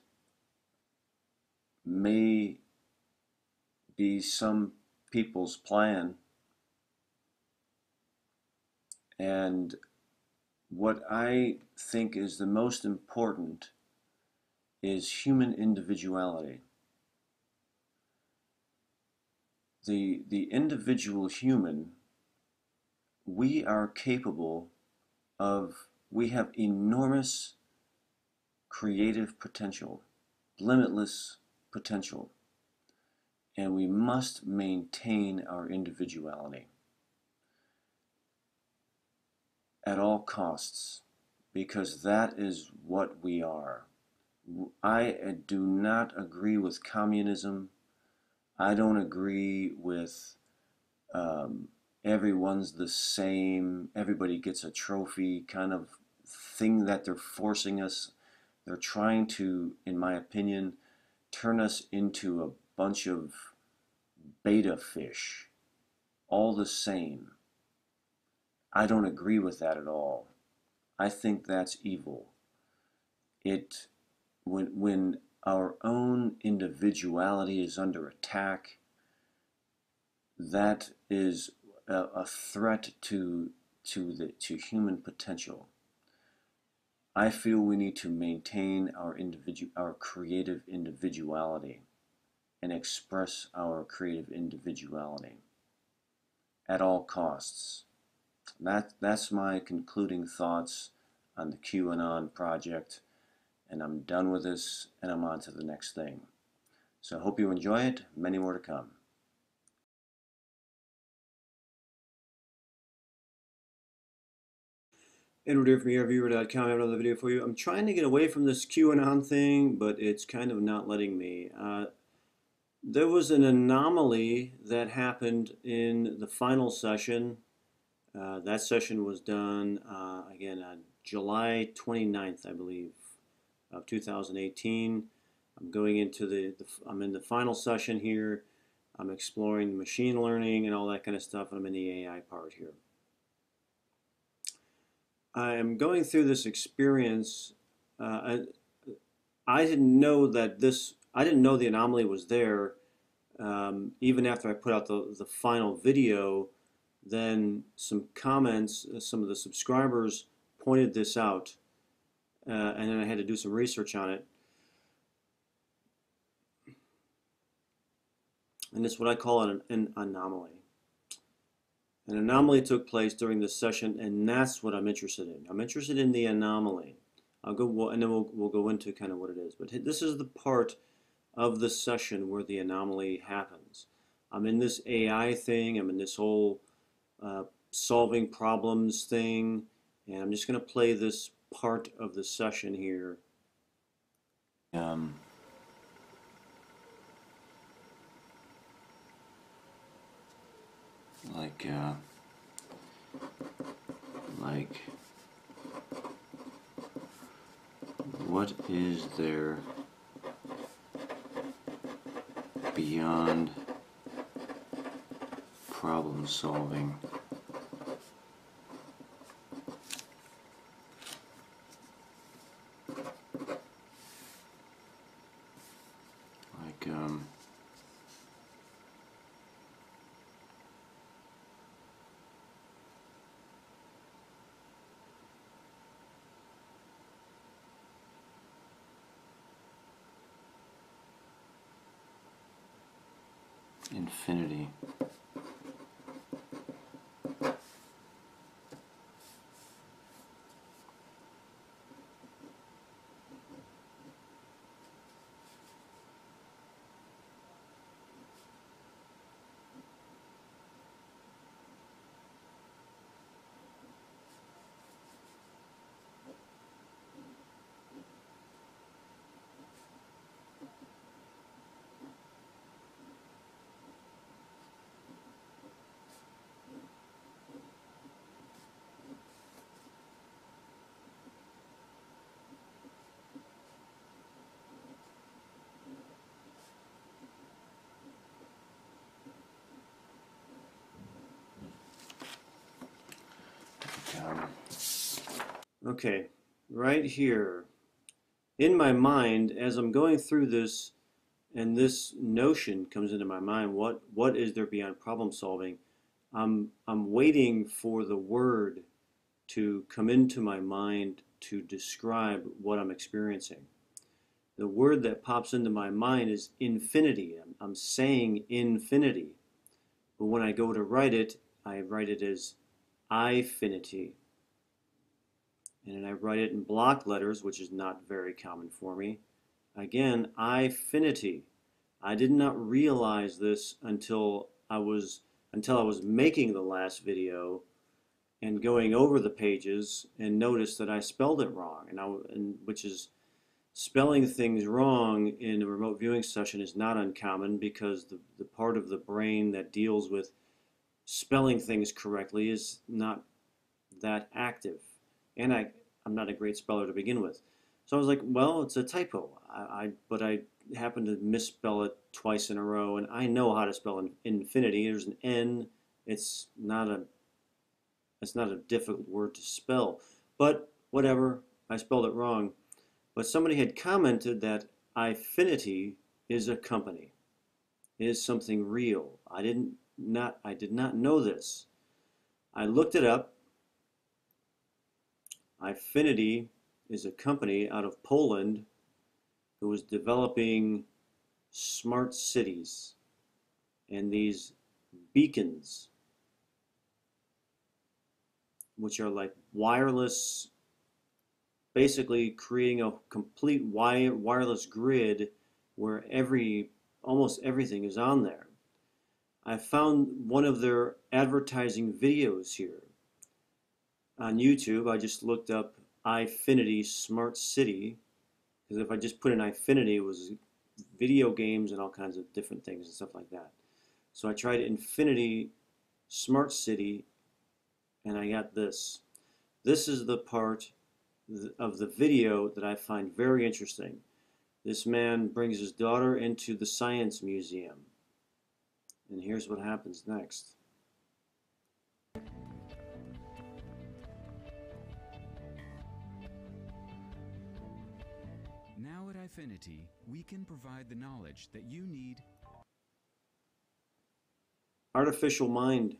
may be some people's plan, and what I think is the most important is human individuality. The individual human, we are capable of, we have enormous creative potential, limitless potential, and we must maintain our individuality at all costs, because that is what we are. I do not agree with communism. I don't agree with everyone's the same, everybody gets a trophy kind of thing that they're forcing us. They're trying to, in my opinion, turn us into a bunch of beta fish, all the same. I don't agree with that at all. I think that's evil. When our own individuality is under attack, that is a threat to human potential. I feel we need to maintain our creative individuality and express our creative individuality at all costs. That's my concluding thoughts on the QAnon project, and I'm done with this, and I'm on to the next thing. So I hope you enjoy it. Many more to come. Edward here from ERViewer.com. I have another video for you. I'm trying to get away from this QAnon thing, but it's kind of not letting me. There was an anomaly that happened in the final session. That session was done, again, on July 29th, I believe, of 2018. I'm going into I'm in the final session here. I'm exploring the machine learning and all that kind of stuff. I'm in the AI part here. I am going through this experience. I didn't know that this I didn't know the anomaly was there. Even after I put out the final video, then some comments, some of the subscribers pointed this out, and then I had to do some research on it. And it's what I call an anomaly. An anomaly took place during this session, and that's what I'm interested in. I'm interested in the anomaly. I'll go, and then we'll go into kind of what it is. But this is the part of the session where the anomaly happens. I'm in this AI thing. I'm in this whole solving problems thing, and I'm just going to play this part of the session here. Like, what is there beyond problem solving? Like, infinity. Okay, right here in my mind, as I'm going through this, and this notion comes into my mind, what is there beyond problem solving? I'm waiting for the word to come into my mind to describe what I'm experiencing. The word that pops into my mind is infinity. I'm saying infinity. But when I go to write it, I write it as I-finity. And then I write it in block letters, which is not very common for me. Again, I-finity. I did not realize this until I was making the last video and going over the pages and noticed that I spelled it wrong, which is spelling things wrong in a remote viewing session is not uncommon because the part of the brain that deals with spelling things correctly is not that active. And I'm not a great speller to begin with. So I was like, well, it's a typo. But I happened to misspell it twice in a row, and I know how to spell infinity. There's an N. It's not a difficult word to spell. But whatever, I spelled it wrong. But somebody had commented that Ifinity is a company. It is something real. I did not know this. I looked it up. Ifinity is a company out of Poland who is developing smart cities and these beacons, which are like wireless, basically creating a complete wireless grid where almost everything is on there. I found one of their advertising videos here on YouTube. I just looked up Ifinity Smart City, because if I just put in Ifinity, it was video games and all kinds of different things and stuff like that. So I tried Infinity Smart City, and I got this. This is the part of the video that I find very interesting. This man brings his daughter into the science museum. And here's what happens next. Now what iFinity, we can provide the knowledge that you need. Artificial mind.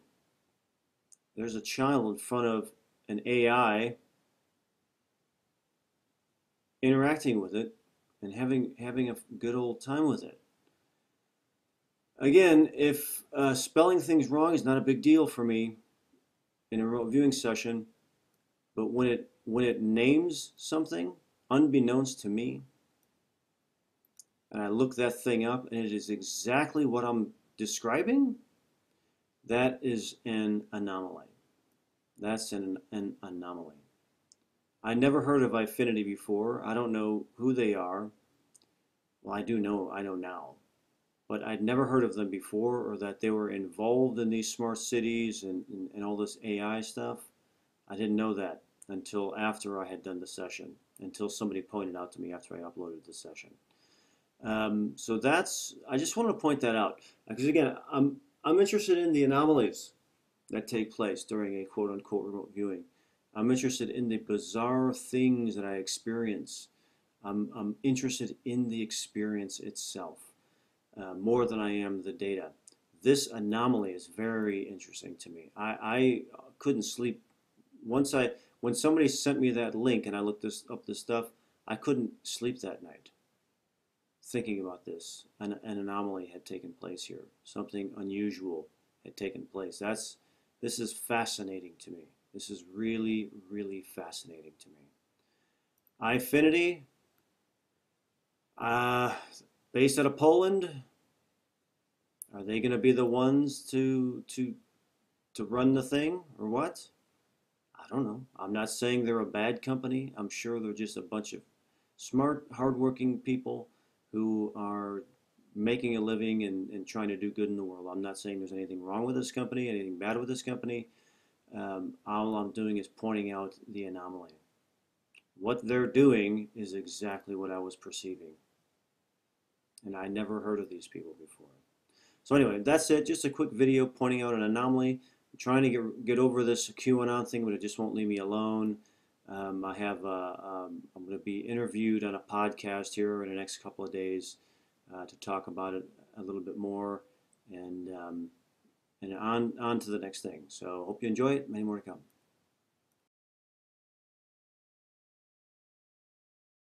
There's a child in front of an AI interacting with it and having a good old time with it. Again, if spelling things wrong is not a big deal for me in a remote viewing session, but when it names something unbeknownst to me, and I look that thing up and it is exactly what I'm describing, that is an anomaly. That's an anomaly. I never heard of iFinity before. I don't know who they are. Well, I know now. But I'd never heard of them before, or that they were involved in these smart cities and all this AI stuff. I didn't know that until after I had done the session, until somebody pointed out to me after I uploaded the session. So I just want to point that out, because again, I'm interested in the anomalies that take place during a quote-unquote remote viewing. I'm interested in the bizarre things that I experience. I'm interested in the experience itself more than I am the data. This anomaly is very interesting to me. I couldn't sleep when somebody sent me that link and I looked up this stuff. I couldn't sleep that night thinking about this. An anomaly had taken place here. Something unusual had taken place. This is fascinating to me. This is really, really fascinating to me. iFinity, based out of Poland. Are they going to be the ones to run the thing, or what? I don't know. I'm not saying they're a bad company. I'm sure they're just a bunch of smart, hardworking people who are making a living and trying to do good in the world. I'm not saying there's anything wrong with this company, anything bad with this company. All I'm doing is pointing out the anomaly. What they're doing is exactly what I was perceiving. And I never heard of these people before. So anyway, that's it. Just a quick video pointing out an anomaly. I'm trying to get over this QAnon thing, but it just won't leave me alone. I'm going to be interviewed on a podcast here in the next couple of days to talk about it a little bit more, and on to the next thing. So hope you enjoy it. Many more to come.